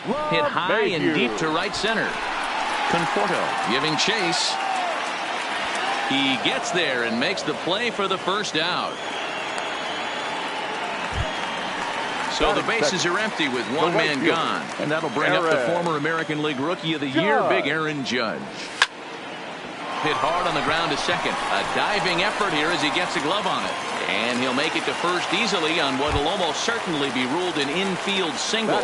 Hit high and deep to right center. Conforto giving chase. He gets there and makes the play for the first out. So the bases are empty with one man gone. And that'll bring up the former American League Rookie of the Year, Big Aaron Judge. Hit hard on the ground to second. A diving effort here as he gets a glove on it. And he'll make it to first easily on what will almost certainly be ruled an infield single.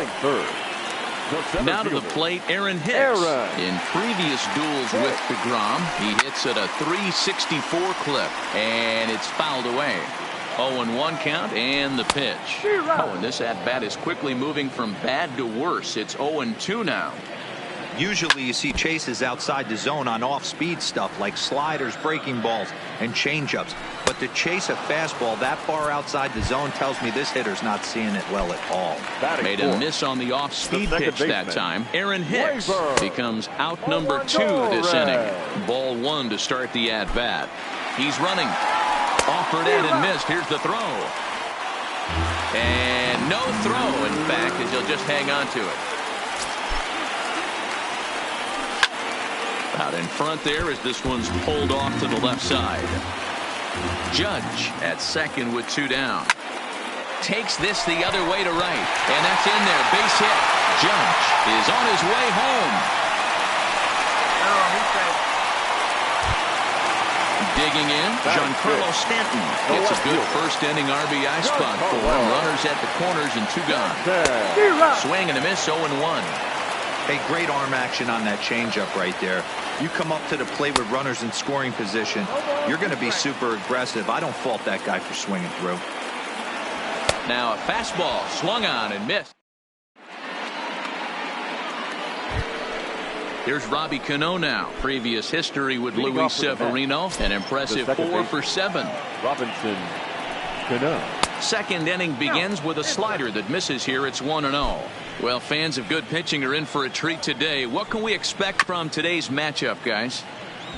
Now to the plate, Aaron Hicks. In previous duels with DeGrom, he hits at a .364 clip, and it's fouled away. 0-1 count, and the pitch. Oh, and this at-bat is quickly moving from bad to worse. It's 0-2 now. Usually you see chases outside the zone on off-speed stuff like sliders, breaking balls, and changeups. But to chase a fastball that far outside the zone tells me this hitter's not seeing it well at all. Made a miss on the off-speed pitch that time. Aaron Hicks becomes out number 2 this inning. Ball 1 to start the at-bat. He's running. Offered in and missed. Here's the throw. And no throw, in fact, as he'll just hang on to it. Out in front there as this one's pulled off to the left side. Judge at second with 2 down. Takes this the other way to right. And that's in there. Base hit. Judge is on his way home. Digging in, Giancarlo Stanton gets a good first inning RBI spot for him. Runners at the corners and 2 gone. Swing and a miss, 0-1. Hey, great arm action on that changeup right there. You come up to the plate with runners in scoring position, you're going to be super aggressive. I don't fault that guy for swinging through. Now a fastball swung on and missed. Here's Robbie Cano now. Previous history with Luis Severino. An impressive 4 for 7. Robinson Cano. Second inning begins with a slider that misses here. It's 1-0. Well, fans of good pitching are in for a treat today. What can we expect from today's matchup, guys?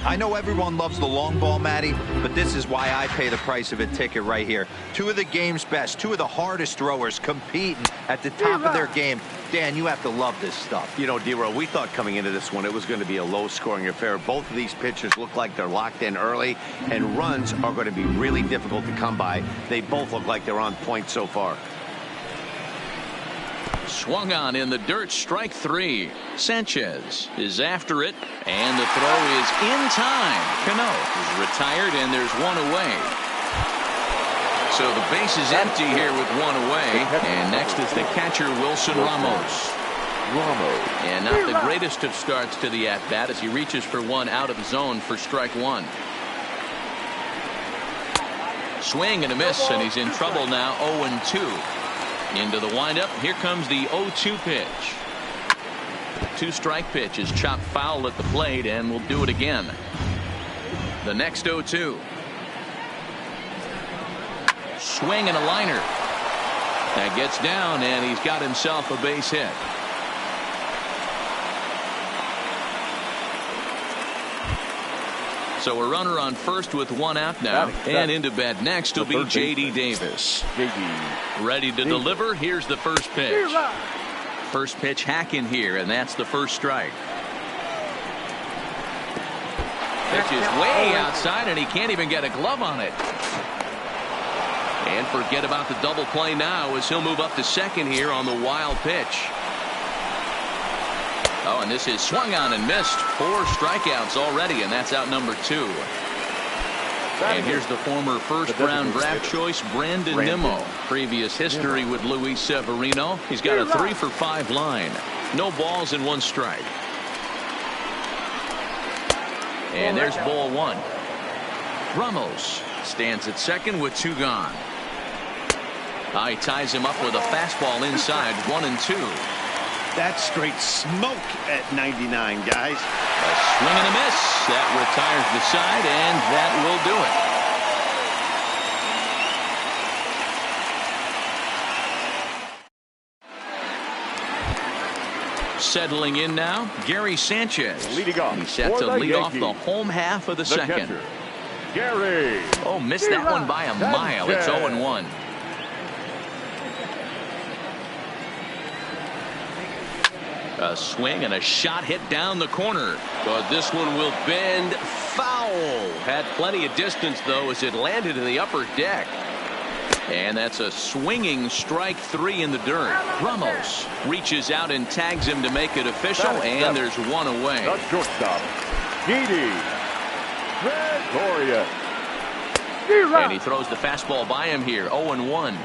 I know everyone loves the long ball, Matty, but this is why I pay the price of a ticket right here. 2 of the game's best, 2 of the hardest throwers competing at the top of their game. Dan, you have to love this stuff. You know, D-Row, we thought coming into this one it was going to be a low-scoring affair. Both of these pitchers look like they're locked in early, and runs are going to be really difficult to come by. They both look like they're on point so far. Swung on in the dirt, strike 3. Sanchez is after it, and the throw is in time. Cano is retired, and there's 1 away. So the base is empty here with 1 away, and next is the catcher, Wilson Ramos. And not the greatest of starts to the at-bat as he reaches for 1 out of the zone for strike 1. Swing and a miss, and he's in trouble now, 0-2. Into the windup. Here comes the 0-2 pitch. 2-strike pitch is chopped foul at the plate, and we'll do it again. The next 0-2. Swing and a liner. That gets down, and he's got himself a base hit. So a runner on first with one out now. And into bat next will be J.D. Davis. Ready to deliver. Here's the first pitch. First pitch hacking here, and that's the first strike. Pitch is way outside, and he can't even get a glove on it. And forget about the double play now as he'll move up to second here on the wild pitch. Oh, and this is swung on and missed. 4 strikeouts already, and that's out number 2. And here's the former first-round draft choice, Brandon Nimmo. Previous history with Luis Severino. He's got a 3-for-5 line. No balls and 1 strike. And there's ball 1. Ramos stands at second with 2 gone. He ties him up with a fastball inside, 1-2. That's straight smoke at 99, guys. A swing and a miss. That retires the side, and that will do it. Settling in now, Gary Sanchez. Leading off. He's set to lead off the home half of the second. Catcher, Gary. Oh, missed that one by a mile. It's 0-1. A swing and a shot hit down the corner. But this one will bend foul. Had plenty of distance, though, as it landed in the upper deck. And that's a swinging strike 3 in the dirt. Ramos reaches out and tags him to make it official, and there's 1 away. The shortstop, Didi Gregorius. And he throws the fastball by him here. 0-1.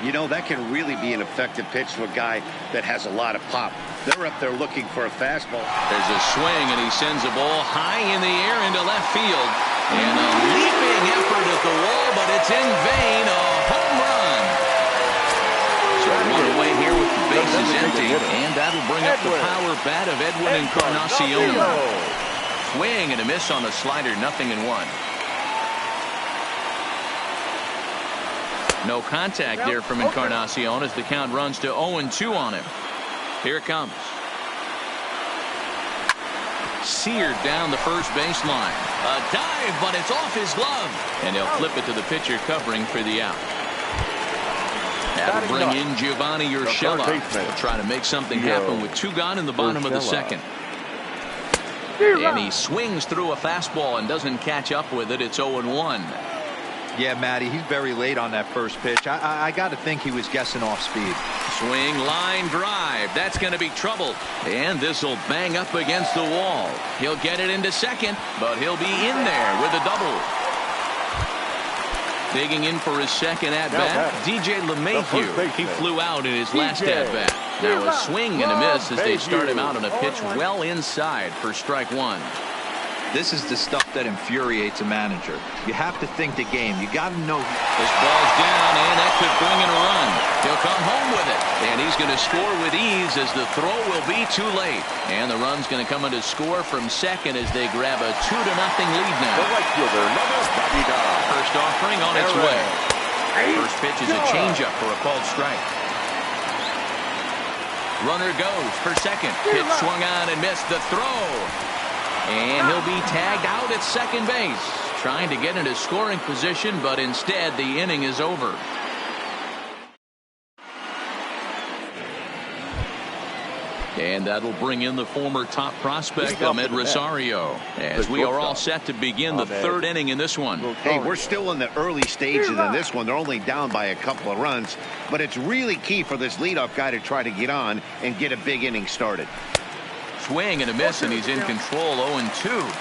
You know, that can really be an effective pitch to a guy that has a lot of pop. They're up there looking for a fastball. There's a swing, and he sends a ball high in the air into left field. And a leaping effort at the wall, but it's in vain. A home run. So 1 away here with the bases empty. And that'll bring up the power bat of Edwin Encarnacion. Swing and a miss on the slider. 0-1. No contact there from Encarnacion as the count runs to 0-2 on him. Here it comes. Seared down the first baseline. A dive, but it's off his glove. And he'll flip it to the pitcher covering for the out. That'll bring in Giovanni Urshela. He'll try to make something happen with 2 gone in the bottom of the second. And he swings through a fastball and doesn't catch up with it. It's 0-1. Yeah, Matty, he's very late on that first pitch. I got to think he was guessing off speed. Swing, line drive. That's going to be trouble. And this will bang up against the wall. He'll get it into second, but he'll be in there with a double. Digging in for his second at-bat, DJ LeMahieu. He flew out in his last at-bat. Now a swing and a miss as they start him out on a pitch well inside for strike 1. This is the stuff that infuriates a manager. You have to think the game. You got to know. This ball's down, and that could bring in a run. He'll come home with it, and he's going to score with ease as the throw will be too late. And the run's going to come in to score from second as they grab a 2-0 lead now. The right fielder, First offering on its way. First pitch is a changeup for a called strike. Runner goes for second. Pitch swung on and missed the throw. And he'll be tagged out at second base, trying to get into scoring position, but instead the inning is over. And that'll bring in the former top prospect, Ahmed Rosario, as we are all set to begin the 3rd inning in this one. Hey, we're still in the early stages in this one. They're only down by a couple of runs, but it's really key for this leadoff guy to try to get on and get a big inning started. Swing and a miss, and he's in control. 0-2.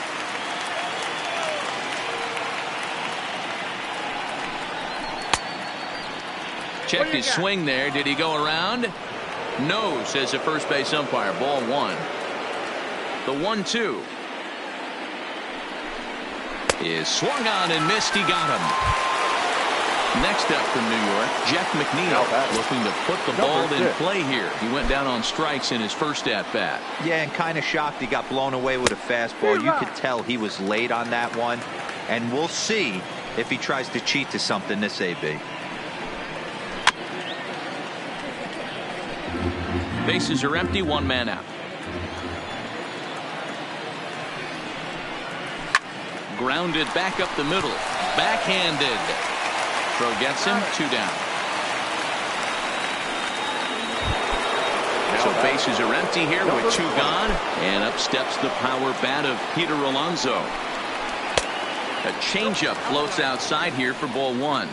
Checked his swing there. Did he go around? No, says the first base umpire. Ball 1. The 1-2 is swung on and missed. He got him. Next up from New York, Jeff McNeil looking to put the ball in play here. He went down on strikes in his first at-bat. Yeah, and kind of shocked he got blown away with a fastball. You could tell he was late on that one. And we'll see if he tries to cheat to something this AB. Bases are empty, one man out. Grounded back up the middle. Backhanded. Throw gets him, 2 down. So bases are empty here with 2 gone. And up steps the power bat of Peter Alonso. A changeup floats outside here for ball 1.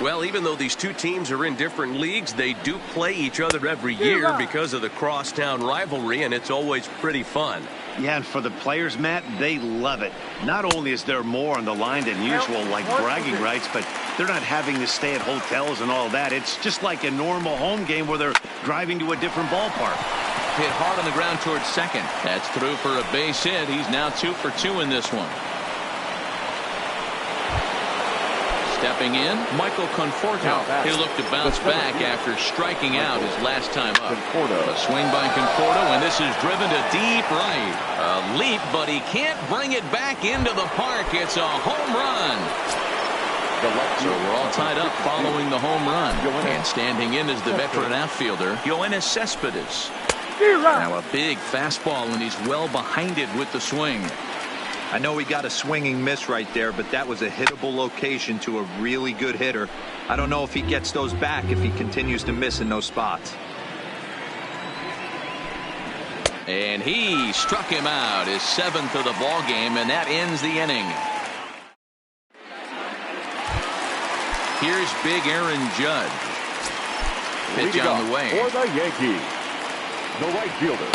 Well, even though these two teams are in different leagues, they do play each other every year because of the crosstown rivalry, and it's always pretty fun. Yeah, and for the players, Matt, they love it. Not only is there more on the line than usual, like bragging rights, but they're not having to stay at hotels and all that. It's just like a normal home game where they're driving to a different ballpark. Hit hard on the ground towards second. That's through for a base hit. He's now 2 for 2 in this one. Stepping in, Michael Conforto. He'll look to bounce back after striking out his last time up. A swing by Conforto, and this is driven to deep right. A leap, but he can't bring it back into the park. It's a home run. So we're all tied up following the home run. And standing in is the veteran outfielder, Yoenis Cespedes. Now a big fastball, and he's well behind it with the swing. I know he got a swinging miss right there, but that was a hittable location to a really good hitter. I don't know if he gets those back if he continues to miss in those spots. And he struck him out, his 7th of the ball game, and that ends the inning. Here's big Aaron Judge. Pitch on the way. For the Yankees, the right fielder.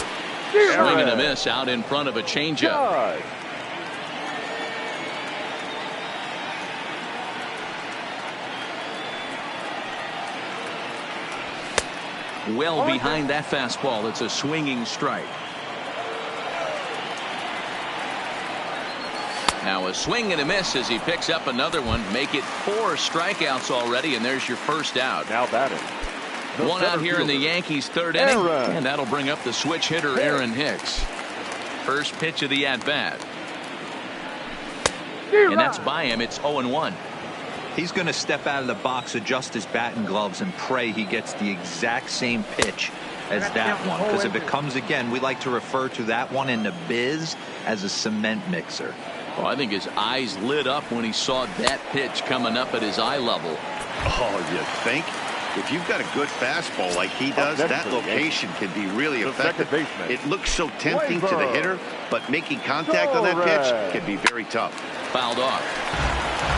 Swing and a miss out in front of a changeup. Well behind that fastball. It's a swinging strike. Now a swing and a miss as he picks up another one. Make it 4 strikeouts already, and there's your first out. Now batting. One out here in the Yankees' 3rd inning, and that'll bring up the switch hitter Aaron Hicks. First pitch of the at-bat. And that's by him. It's 0-1. He's going to step out of the box, adjust his batting gloves, and pray he gets the exact same pitch as that one. Because if it comes again, we like to refer to that one in the biz as a cement mixer. Well, I think his eyes lit up when he saw that pitch coming up at his eye level. Oh, you think? If you've got a good fastball like he does, that location can be really effective. It looks so tempting to the hitter, but making contact on that pitch can be very tough. Fouled off.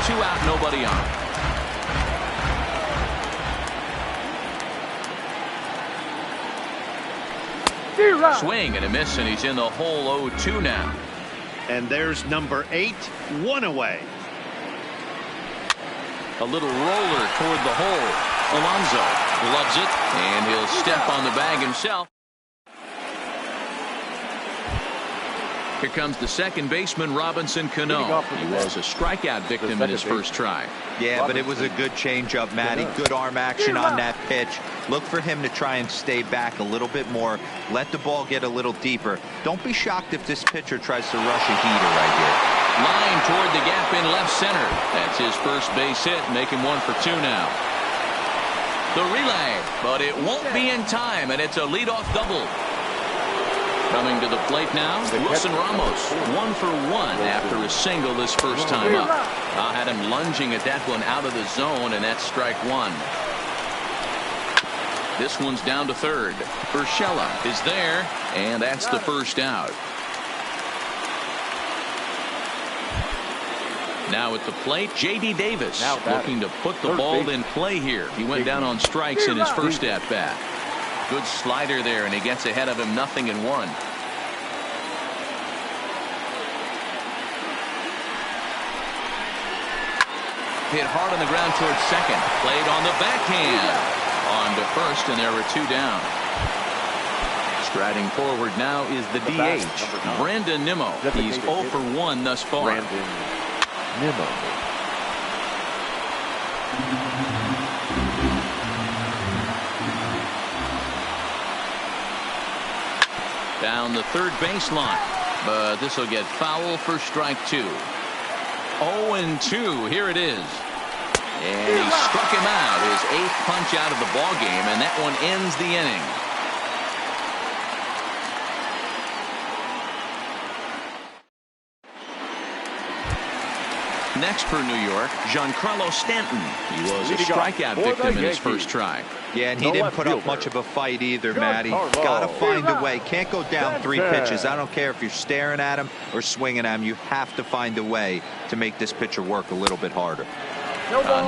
2 out, nobody on. Swing and a miss, and he's in the hole 0-2 now. And there's number 8, 1 away. A little roller toward the hole. Alonso loves it, and he'll step on the bag himself. Here comes the second baseman, Robinson Cano. He was a strikeout victim in his first try. Yeah, but it was a good changeup, Matty. Good arm action on that pitch. Look for him to try and stay back a little bit more. Let the ball get a little deeper. Don't be shocked if this pitcher tries to rush a heater right here. Line toward the gap in left center. That's his first base hit, making 1 for 2 now. The relay, but it won't be in time, and it's a leadoff double. Coming to the plate now, Wilson Ramos, 1 for 1 after a single this first time up. I had him lunging at that one out of the zone, and that's strike 1. This one's down to third. Urshela is there, and that's the first out. Now at the plate, J.D. Davis looking to put the ball in play here. He went down on strikes in his first at-bat. Good slider there, and he gets ahead of him 0-1. Hit hard on the ground towards second. Played on the backhand. On to first, and there were 2 down. Striding forward now is the DH, Brandon Nimmo. He's 0 for 1 thus far. Brandon Nimmo. Down the third baseline, but this will get foul for strike 2. 0-2. Here it is. And he struck him out, his 8th punch out of the ball game, and that one ends the inning. Next for New York, Giancarlo Stanton. He was a strikeout victim in his first try. Yeah, and he didn't put up much of a fight either, Matty. Got to find a way. Can't go down 3 pitches. I don't care if you're staring at him or swinging at him. You have to find a way to make this pitcher work a little bit harder.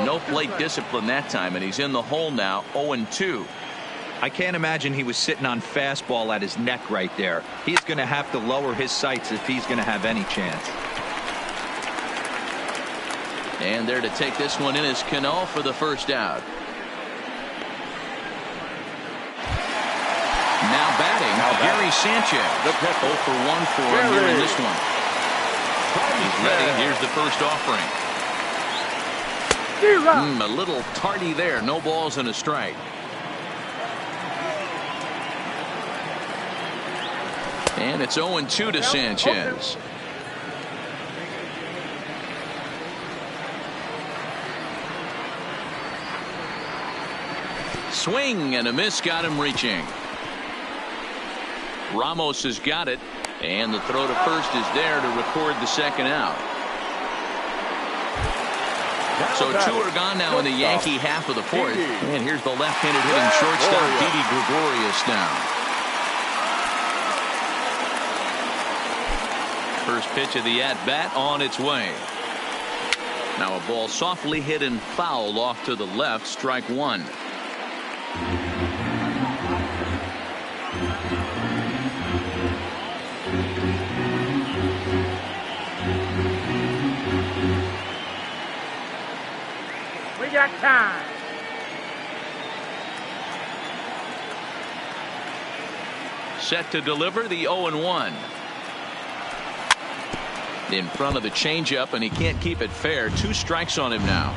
No plate discipline that time, and he's in the hole now, 0-2. I can't imagine he was sitting on fastball at his neck right there. He's going to have to lower his sights if he's going to have any chance. And there to take this one in is Cano for the first out. Now batting, Gary Sanchez. 0 for 1 for him here in this one. He's ready. Here's the first offering. A little tardy there. No balls and a strike. And it's 0-2 to Sanchez. Swing and a miss, got him reaching. Ramos has got it, and the throw to first is there to record the second out. So 2 are gone now in the Yankee half of the 4th. And here's the left-handed hitting shortstop, Didi Gregorius now. First pitch of the at-bat on its way. Now a ball softly hit and fouled off to the left, strike 1. We got time. Set to deliver the 0-1. In front of the changeup, and he can't keep it fair. 2 strikes on him now.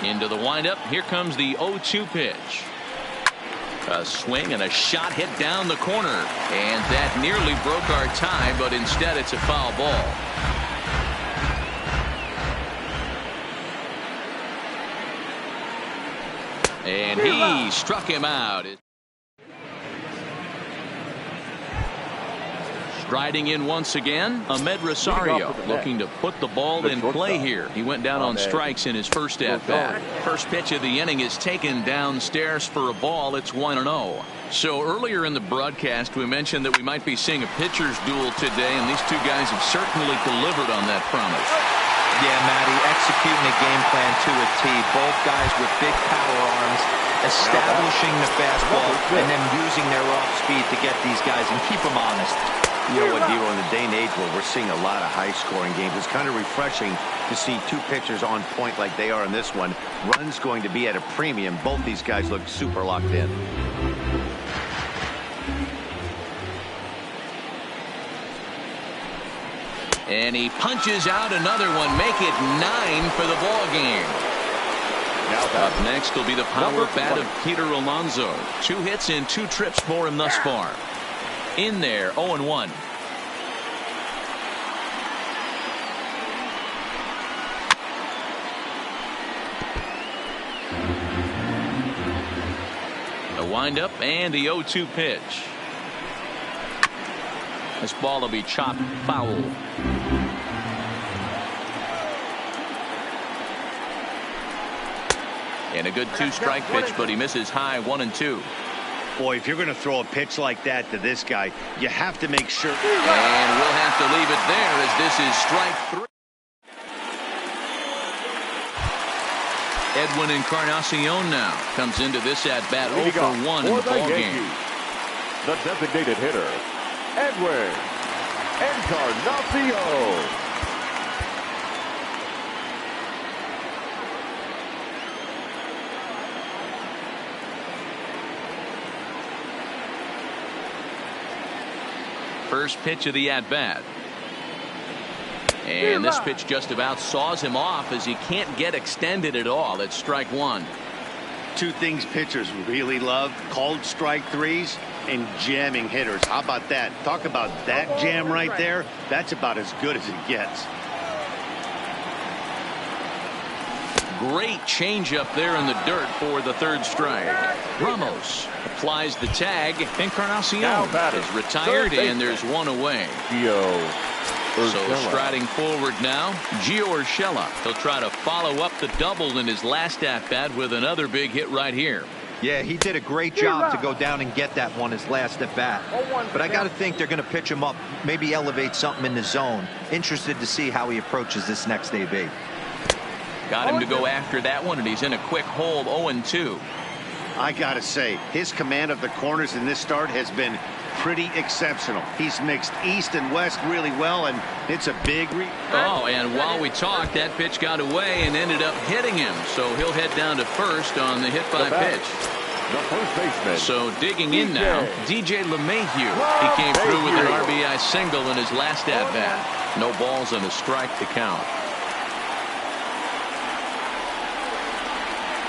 Into the windup. Here comes the 0-2 pitch. A swing and a shot hit down the corner. And that nearly broke our tie, but instead it's a foul ball. And he struck him out. Striding in once again, Ahmed Rosario looking to put the ball in play here. He went down on strikes in his first at-bat. First pitch of the inning is taken downstairs for a ball. It's 1-0. So earlier in the broadcast, we mentioned that we might be seeing a pitcher's duel today, and these 2 guys have certainly delivered on that promise. Yeah, Matty, executing the game plan to a T. Both guys with big power arms, establishing the fastball, and then using their off speed to get these guys and keep them honest. You know what, Dero, in the day and age where we're seeing a lot of high-scoring games, it's kind of refreshing to see 2 pitchers on point like they are in this one. Runs going to be at a premium. Both these guys look super locked in. And he punches out another one, make it 9 for the ball game. Up next will be the power bat of Peter Alonso. 2 hits and 2 trips for him thus far. In there, 0-1. A windup and the 0-2 pitch. This ball will be chopped foul. And a good 2-strike pitch, but he misses high, 1-2. Boy, if you're going to throw a pitch like that to this guy, you have to make sure. And we'll have to leave it there as this is strike 3. Edwin Encarnacion now comes into this at-bat 0 for 1 in the ball game. The designated hitter, Edwin Encarnacion. First pitch of the at-bat. And this pitch just about saws him off as he can't get extended at all. It's strike 1. 2 things pitchers really love: called strike 3s and jamming hitters. How about that? Talk about that jam right there. That's about as good as it gets. Great changeup there in the dirt for the third strike. Ramos applies the tag. Encarnacion is retired, and there's one away. So striding forward now, Gio Urshela. He'll try to follow up the double in his last at-bat with another big hit right here. Yeah, he did a great job to go down and get that one his last at-bat. But I got to think they're going to pitch him up, maybe elevate something in the zone. Interested to see how he approaches this next AB. Got him to go after that one, and he's in a quick hold, 0-2. I got to say, his command of the corners in this start has been pretty exceptional. He's mixed east and west really well, and it's a big Oh, and while we talked, that pitch got away and ended up hitting him. So he'll head down to first on the hit by pitch. The first baseman. So digging in now, DJ LeMahieu. He came through with an RBI single in his last at-bat. No balls and a strike to count.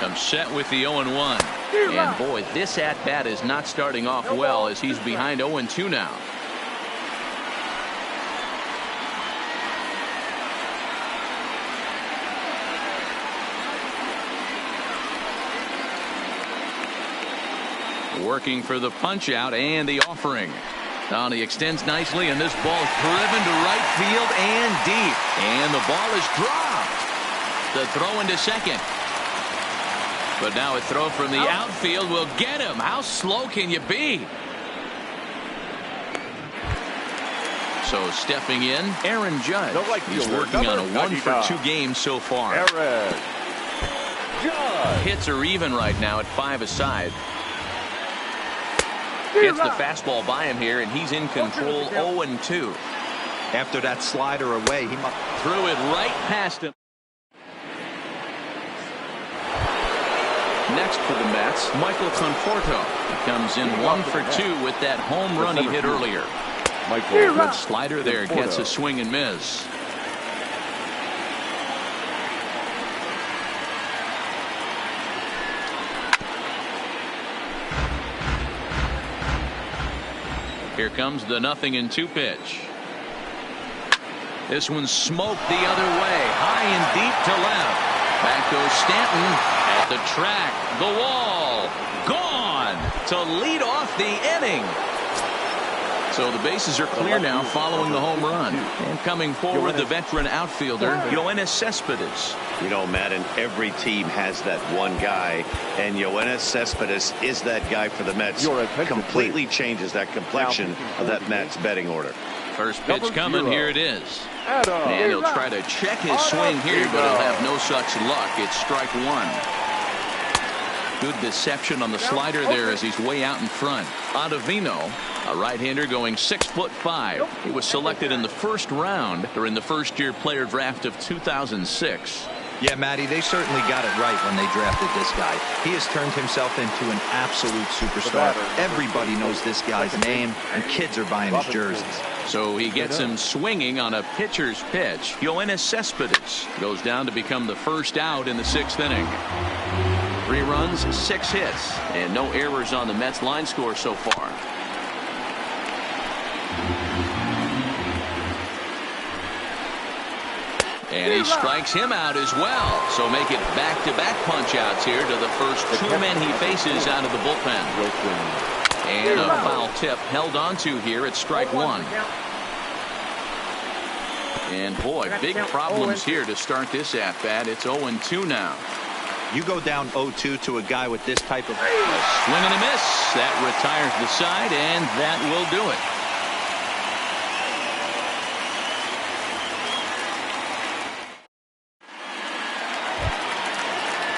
I'm set with the 0-1. And boy, this at-bat is not starting off well as he's behind 0-2 now. Working for the punch-out and the offering. Now he extends nicely, and this ball is driven to right field and deep. And the ball is dropped. The throw into second. But now a throw from the outfield will get him. How slow can you be? So stepping in, Aaron Judge. He's working on a 1-for-2 game so far. Aaron Judge. Hits are even right now at 5 aside. Gets the fastball by him here, and he's in control, 0-2. After that slider away, he threw it right past him. Next for the Mets, Michael Conforto. He comes in 1-for-2 with that home run he hit earlier. Good slider there, gets a swing and miss. Here comes the 0-2 pitch. This one's smoked the other way, high and deep to left. Back goes Stanton at the track, the wall, gone to lead off the inning. So the bases are clear now following the home run. And coming forward, the veteran outfielder, Yoenis Cespedes. You know, Matt, and every team has that one guy, and Yoenis Cespedes is that guy for the Mets. Completely changes that complexion of that Mets betting order. First pitch coming, here it is. And he'll try to check his swing here, but he'll have no such luck. It's strike one. Good deception on the slider there as he's way out in front. Ottavino, a right-hander going 6'5". He was selected in the first round during the first-year player draft of 2006. Yeah, Matty, they certainly got it right when they drafted this guy. He has turned himself into an absolute superstar. Everybody knows this guy's name, and kids are buying his jerseys. So he gets him swinging on a pitcher's pitch. Yoenis Cespedes goes down to become the first out in the 6th inning. 3 runs, 6 hits, and no errors on the Mets line score so far. And he strikes him out as well. So make it back-to-back punch-outs here to the first 2 men he faces out of the bullpen. And a foul tip held onto here at strike one. And boy, big problems here to start this at-bat. It's 0-2 now. You go down 0-2 to a guy with this type of swing and a miss. That retires the side, and that will do it.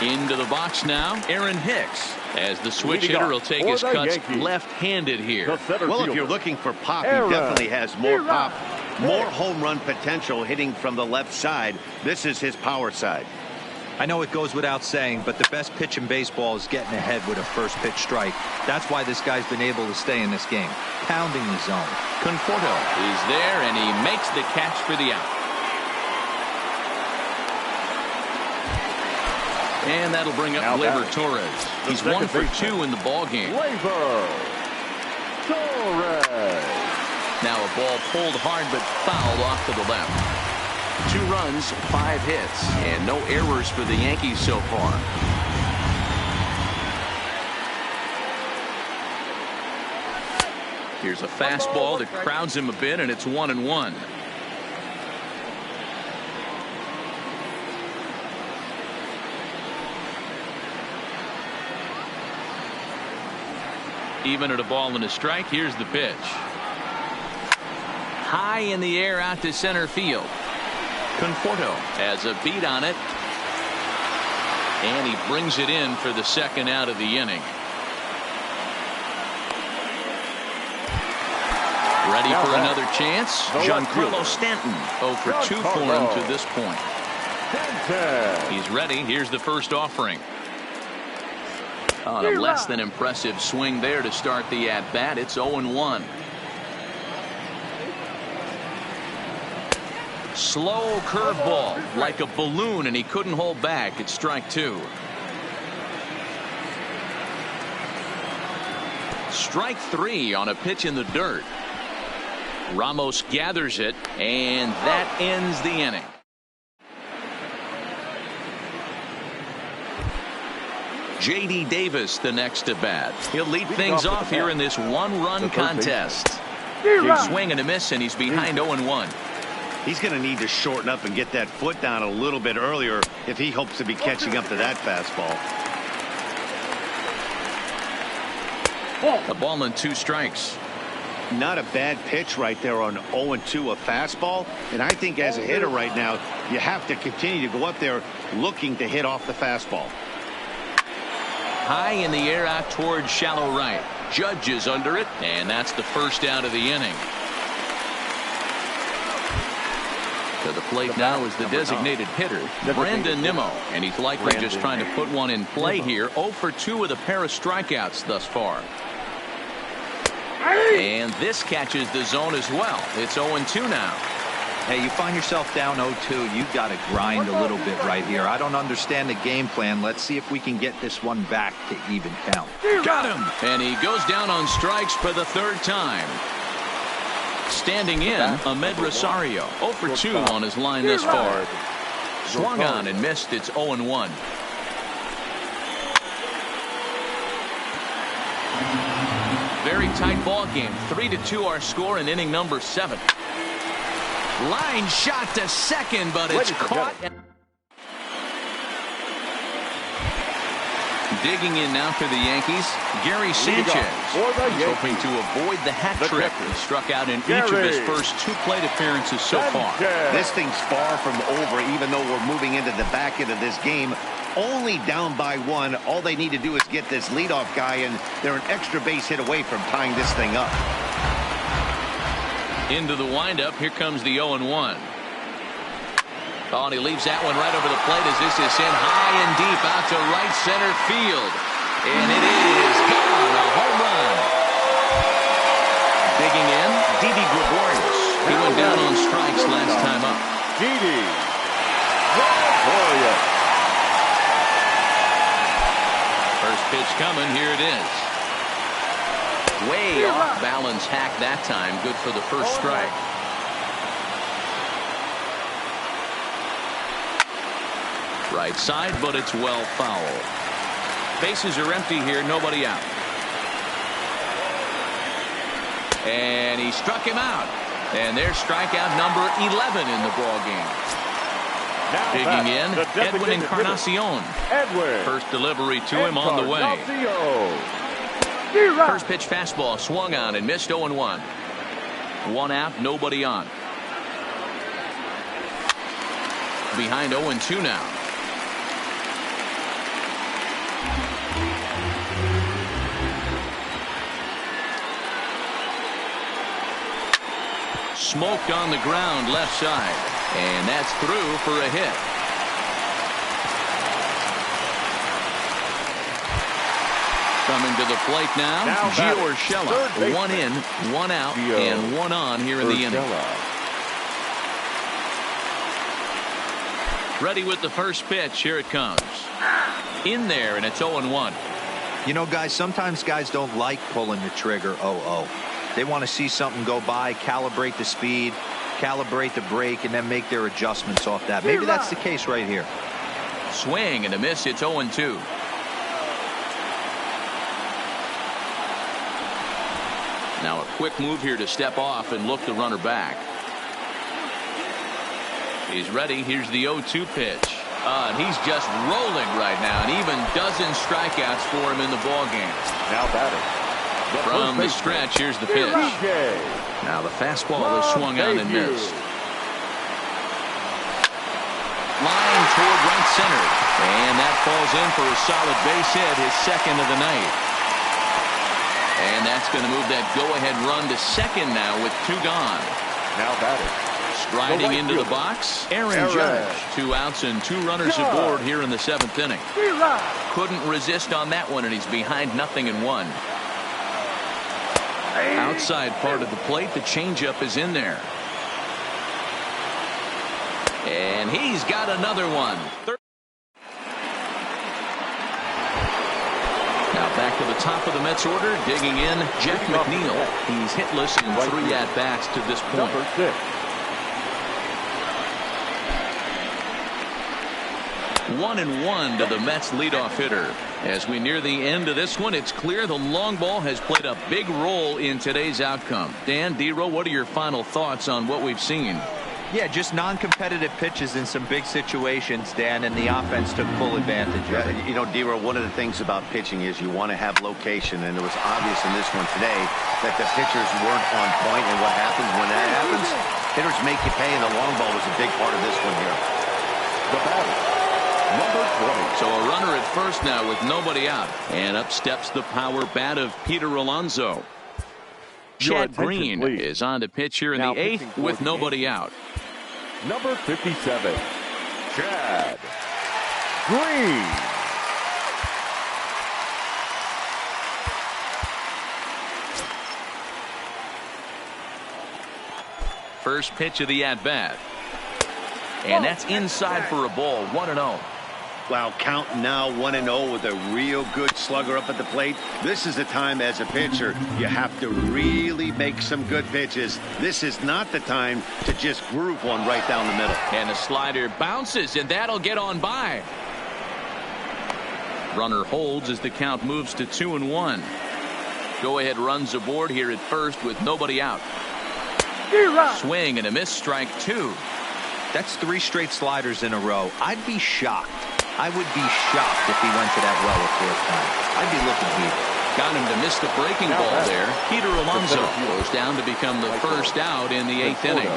Into the box now, Aaron Hicks. As the switch hitter will take his cuts left-handed here. Well, if you're looking for pop, he definitely has more pop, more home run potential hitting from the left side. This is his power side. I know it goes without saying, but the best pitch in baseball is getting ahead with a first pitch strike. That's why this guy's been able to stay in this game, pounding the zone. Conforto is there, and he makes the catch for the out. And that'll bring up Gleyber Torres. He's 1-for-2 in the ball game. Gleyber Torres. Now a ball pulled hard but fouled off to the left. 2 runs, 5 hits, and no errors for the Yankees so far. Here's a fastball that crowds him a bit, and it's 1-1. Even at a ball and a strike, here's the pitch. High in the air out to center field. Conforto has a beat on it. And he brings it in for the second out of the inning. Ready for another chance. Giancarlo Stanton 0 for 2 for him to this point. He's ready. Here's the first offering. On a less than impressive swing there to start the at-bat. It's 0-1. Slow curveball like a balloon, and he couldn't hold back. It's strike 2. Strike 3 on a pitch in the dirt. Ramos gathers it, and that ends the inning. J.D. Davis the next to bat. He'll lead things off here in this 1-run contest. Swing and a miss, and he's behind 0-1. He's going to need to shorten up and get that foot down a little bit earlier if he hopes to be catching up to that fastball. A ball and 2 strikes. Not a bad pitch right there on 0-2, a fastball. And I think as a hitter right now, you have to continue to go up there looking to hit off the fastball. High in the air out towards shallow right. Judge is under it, and that's the first out of the inning. To the plate now is the designated hitter, Brandon Nimmo, and he's likely just trying to put one in play here. 0 for 2 with a pair of strikeouts thus far. And this catches the zone as well. It's 0-2 now. Hey, you find yourself down 0-2, you've got to grind a little bit right here. I don't understand the game plan. Let's see if we can get this one back to even count. Got him! And he goes down on strikes for the 3rd time. Standing in, Ahmed Rosario. 0 for 2 on his line thus far. Swung on and missed. It's 0-1. Very tight ball game. 3-2 our score in inning number 7. Line shot to second, but it's caught. Digging in now for the Yankees, Gary Sanchez. He's hoping to avoid the hat trick. He struck out in each of his first 2 plate appearances so far. This thing's far from over, even though we're moving into the back end of this game. Only down by 1. All they need to do is get this leadoff guy, and they're an extra base hit away from tying this thing up. Into the windup. Here comes the 0-1. Oh, and he leaves that one right over the plate as this is sent high and deep out to right center field. And it is gone. A home run. Digging in, Didi Gregorius. He went down on strikes last time up. Didi Gregorius. First pitch coming. Here it is. Way off balance hack that time. Good for the first strike. Right side, but it's well foul. Bases are empty here. Nobody out. And he struck him out. And there's strikeout number 11 in the ball game. Digging in, Edwin Encarnacion. First delivery to him on the way. First pitch fastball swung on and missed. 0-1. 1 out, nobody on. Behind 0-2 now. Smoked on the ground left side. And that's through for a hit. Coming to the plate now, Gio Urshela. 1 in, 1 out, and 1 on here in the inning. Ready with the first pitch. Here it comes. In there, and it's 0-1. You know, guys, sometimes guys don't like pulling the trigger 0-0. They want to see something go by, calibrate the speed, calibrate the break, and then make their adjustments off that. Maybe that's the case right here. Swing and a miss. It's 0-2. Now a quick move here to step off and look the runner back. He's ready. Here's the 0-2 pitch. And he's just rolling right now, and even dozens strikeouts for him in the ballgame. Now batting. From the stretch, here's the pitch. Now the fastball is swung on and missed. Line toward right center. And that falls in for a solid base hit, his second of the night. And that's going to move that go-ahead run to second now with 2 gone. Now batting. Striding into the box, Aaron Judge. 2 outs and 2 runners aboard here in the 7th inning. Couldn't resist on that one, and he's behind 0-1. Outside part of the plate, the changeup is in there. And he's got another one. Now back to the top of the Mets order, digging in, Jeff McNeil. He's hitless in 3 at-bats to this point. Number 6. 1-1 to the Mets leadoff hitter. As we near the end of this one, it's clear the long ball has played a big role in today's outcome. Dan, D-Row, what are your final thoughts on what we've seen? Yeah, just non-competitive pitches in some big situations, Dan, and the offense took full advantage of it. You know, D-Row, one of the things about pitching is you want to have location, and it was obvious in this one today that the pitchers weren't on point, and what happens when that happens? Hitters make you pay, and the long ball was a big part of this one here. The batter. Number 20. So a runner at first now with nobody out. And up steps the power bat of Peter Alonso. Chad Green is on to pitch here in the 8th with nobody out. Number 57. Chad Green. First pitch of the at-bat. And that's inside for a ball. 1-0. Wow, count now 1-0 with a real good slugger up at the plate. This is the time as a pitcher you have to really make some good pitches. This is not the time to just groove one right down the middle. And the slider bounces, and that'll get on by. Runner holds as the count moves to 2-1. Go-ahead runs aboard here at first with nobody out. Swing and a miss, strike 2. That's 3 straight sliders in a row. I'd be shocked. I would be shocked if he went to that well a 4th time. I'd be looking here. Got him to miss the breaking ball there. Peter Alonso goes down to become the first out in the 8th inning.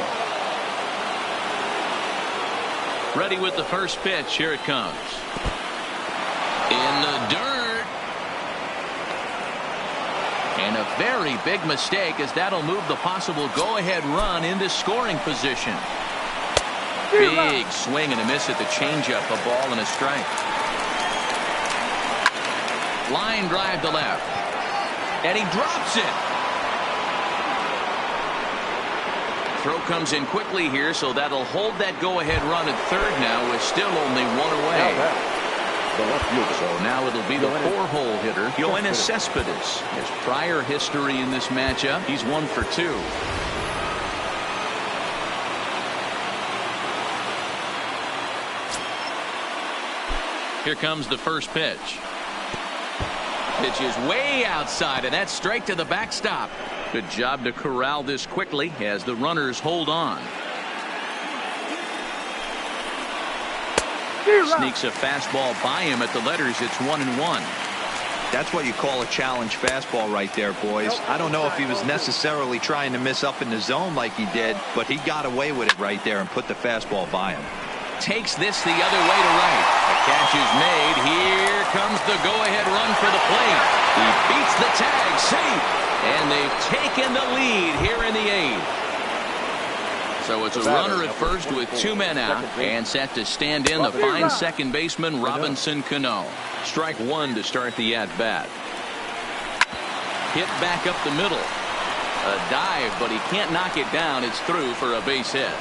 Ready with the first pitch. Here it comes. In the dirt. And a very big mistake, as that'll move the possible go-ahead run into scoring position. Big swing and a miss at the changeup, a ball and a strike. Line drive to left. And he drops it. Throw comes in quickly here, so that'll hold that go-ahead run at third now with still only 1 away. So now it'll be the 4-hole hitter, Yoenis Cespedes. His prior history in this matchup, he's 1 for 2. Here comes the first pitch. Pitch is way outside, and that's straight to the backstop. Good job to corral this quickly as the runners hold on. Sneaks a fastball by him at the letters. It's 1-1. That's what you call a challenge fastball right there, boys. I don't know if he was necessarily trying to miss up in the zone like he did, but he got away with it right there and put the fastball by him. Takes this the other way to right. The catch is made. Here comes the go-ahead run for the plate. He beats the tag, safe, and they've taken the lead here in the 8th. So it's a runner at first with 2 men out, and set to stand in the fine second baseman Robinson Cano. Strike 1 to start the at-bat. Hit back up the middle. A dive, but he can't knock it down. It's through for a base hit.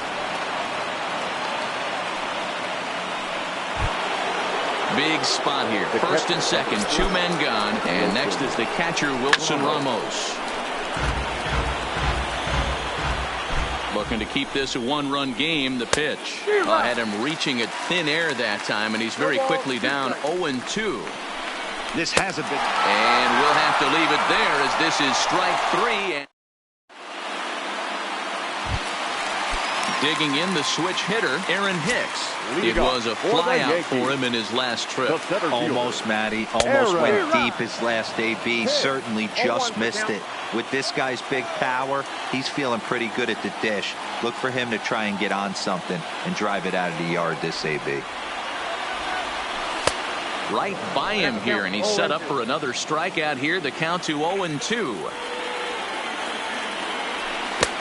Big spot here. First and second, 2 men gone. And next is the catcher, Wilson Ramos. Looking to keep this a one-run game. The pitch had him reaching at thin air that time, and he's very quickly down 0-2. This has a big... And we'll have to leave it there as this is strike 3. Digging in the switch hitter, Aaron Hicks. It was a flyout for him in his last trip. Almost, Matty. Almost went deep his last AB. Certainly just missed it. With this guy's big power, he's feeling pretty good at the dish. Look for him to try and get on something and drive it out of the yard this AB. Right by him here, and he's set up for another strikeout here. The count to 0-2.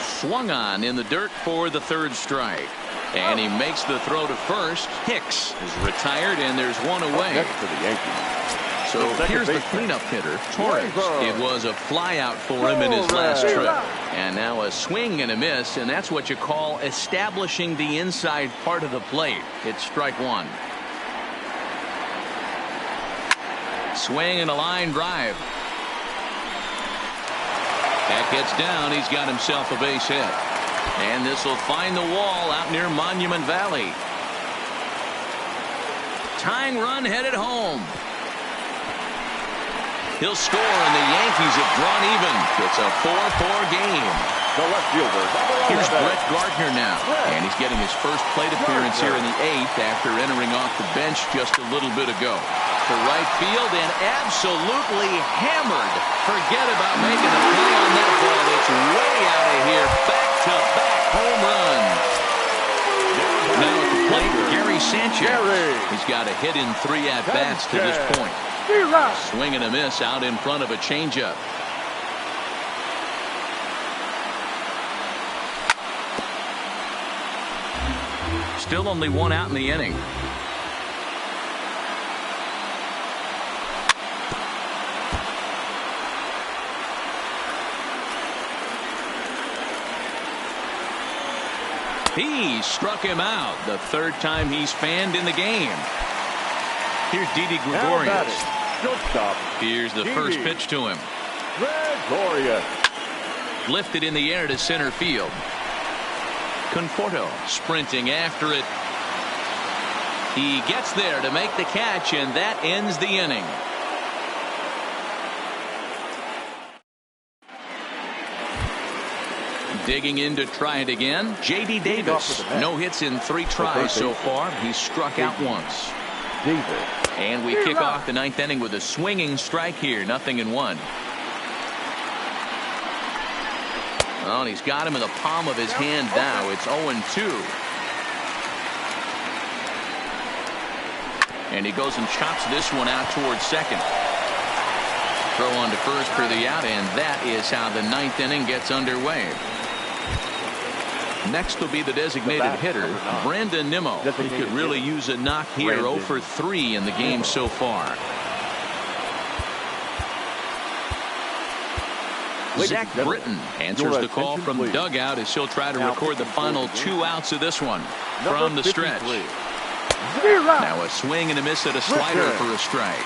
Swung on in the dirt for the third strike. And he makes the throw to first. Hicks is retired, and there's one away. Next for the Yankees. So here's the cleanup hitter, Torres. It was a flyout for him in his last trip. And now a swing and a miss, and that's what you call establishing the inside part of the plate. It's strike 1. Swing and a line drive. That gets down. He's got himself a base hit. And this will find the wall out near Monument Valley. Tying run headed home. He'll score, and the Yankees have drawn even. It's a 4-4 game. The left fielder. Here's Brett Gardner now. And he's getting his first plate appearance here in the 8th after entering off the bench just a little bit ago. To right field and absolutely hammered. Forget about making a play on that ball. It's way out of here. Back-to-back home run. Now at the plate, Gary Sanchez. He's got a hit in 3 at-bats to this point. Swing and a miss out in front of a changeup. Still only 1 out in the inning. He struck him out. The 3rd time he's fanned in the game. Here's Didi Gregorius. Here's the first pitch to him. Gregorius. Lifted in the air to center field. Conforto sprinting after it. He gets there to make the catch, and that ends the inning. Digging in to try it again. J.D. Davis. No hits in 3 tries so far. He's struck out once. And we kick off the 9th inning with a swinging strike here. 0-1. Oh, and he's got him in the palm of his hand now. It's 0-2. And he goes and chops this one out towards second. Throw on to first for the out, and that is how the 9th inning gets underway. Next will be the designated hitter, Brandon Nimmo. He could really use a knock here. 0 for 3 in the game so far. Zach Britton answers the call from the dugout as he'll try to record the final 2 outs of this one from the stretch. Now a swing and a miss at a slider for a strike.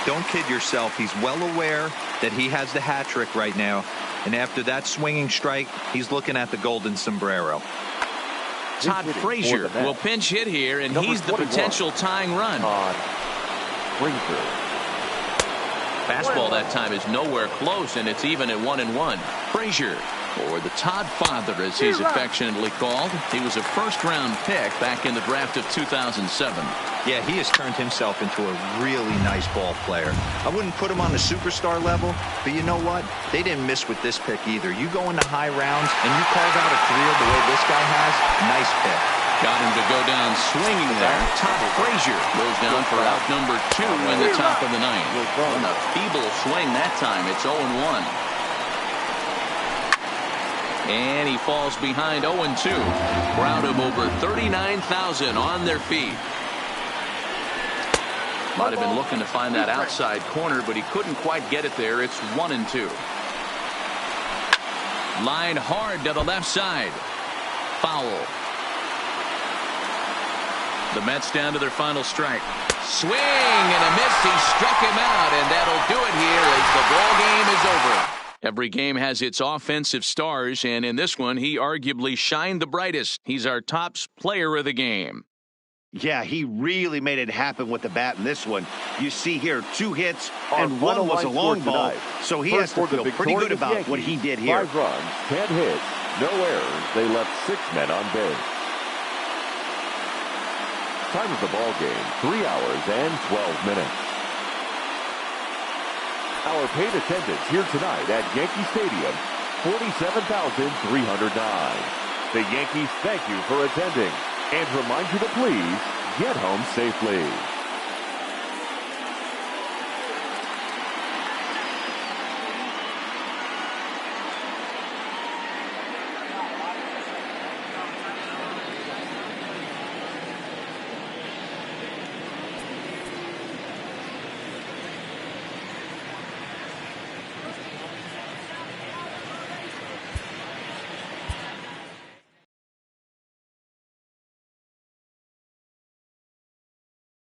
Don't kid yourself. He's well aware that he has the hat trick right now. And after that swinging strike, he's looking at the golden sombrero. Todd Frazier will pinch hit here, and he's the potential tying run. Fastball that time is nowhere close, and it's even at 1-1. Frazier, or the Todd Father as he's affectionately called. He was a first-round pick back in the draft of 2007. Yeah, he has turned himself into a really nice ball player. I wouldn't put him on the superstar level, but you know what? They didn't miss with this pick either. You go into high rounds and you carve out a career the way this guy has, nice pick. Got him to go down swinging there. Todd Frazier goes down for out number 2 in the top of the 9th. On a feeble swing that time. It's 0-1. And he falls behind 0-2. Crowd of over 39,000 on their feet. Might have been looking to find that outside corner, but he couldn't quite get it there. It's 1-2. Line hard to the left side. Foul. The Mets down to their final strike. Swing and a miss. He struck him out, and that'll do it here as the ball game is over. Every game has its offensive stars, and in this one, he arguably shined the brightest. He's our top player of the game. Yeah, he really made it happen with the bat in this one. You see here 2 hits, and one was a long ball, so he has to feel pretty good about what he did here. 5 runs, 10 hits, no errors. They left 6 men on base. Time of the ball game, 3 hours and 12 minutes. Our paid attendance here tonight at Yankee Stadium, 47,309. The Yankees thank you for attending and remind you to please get home safely.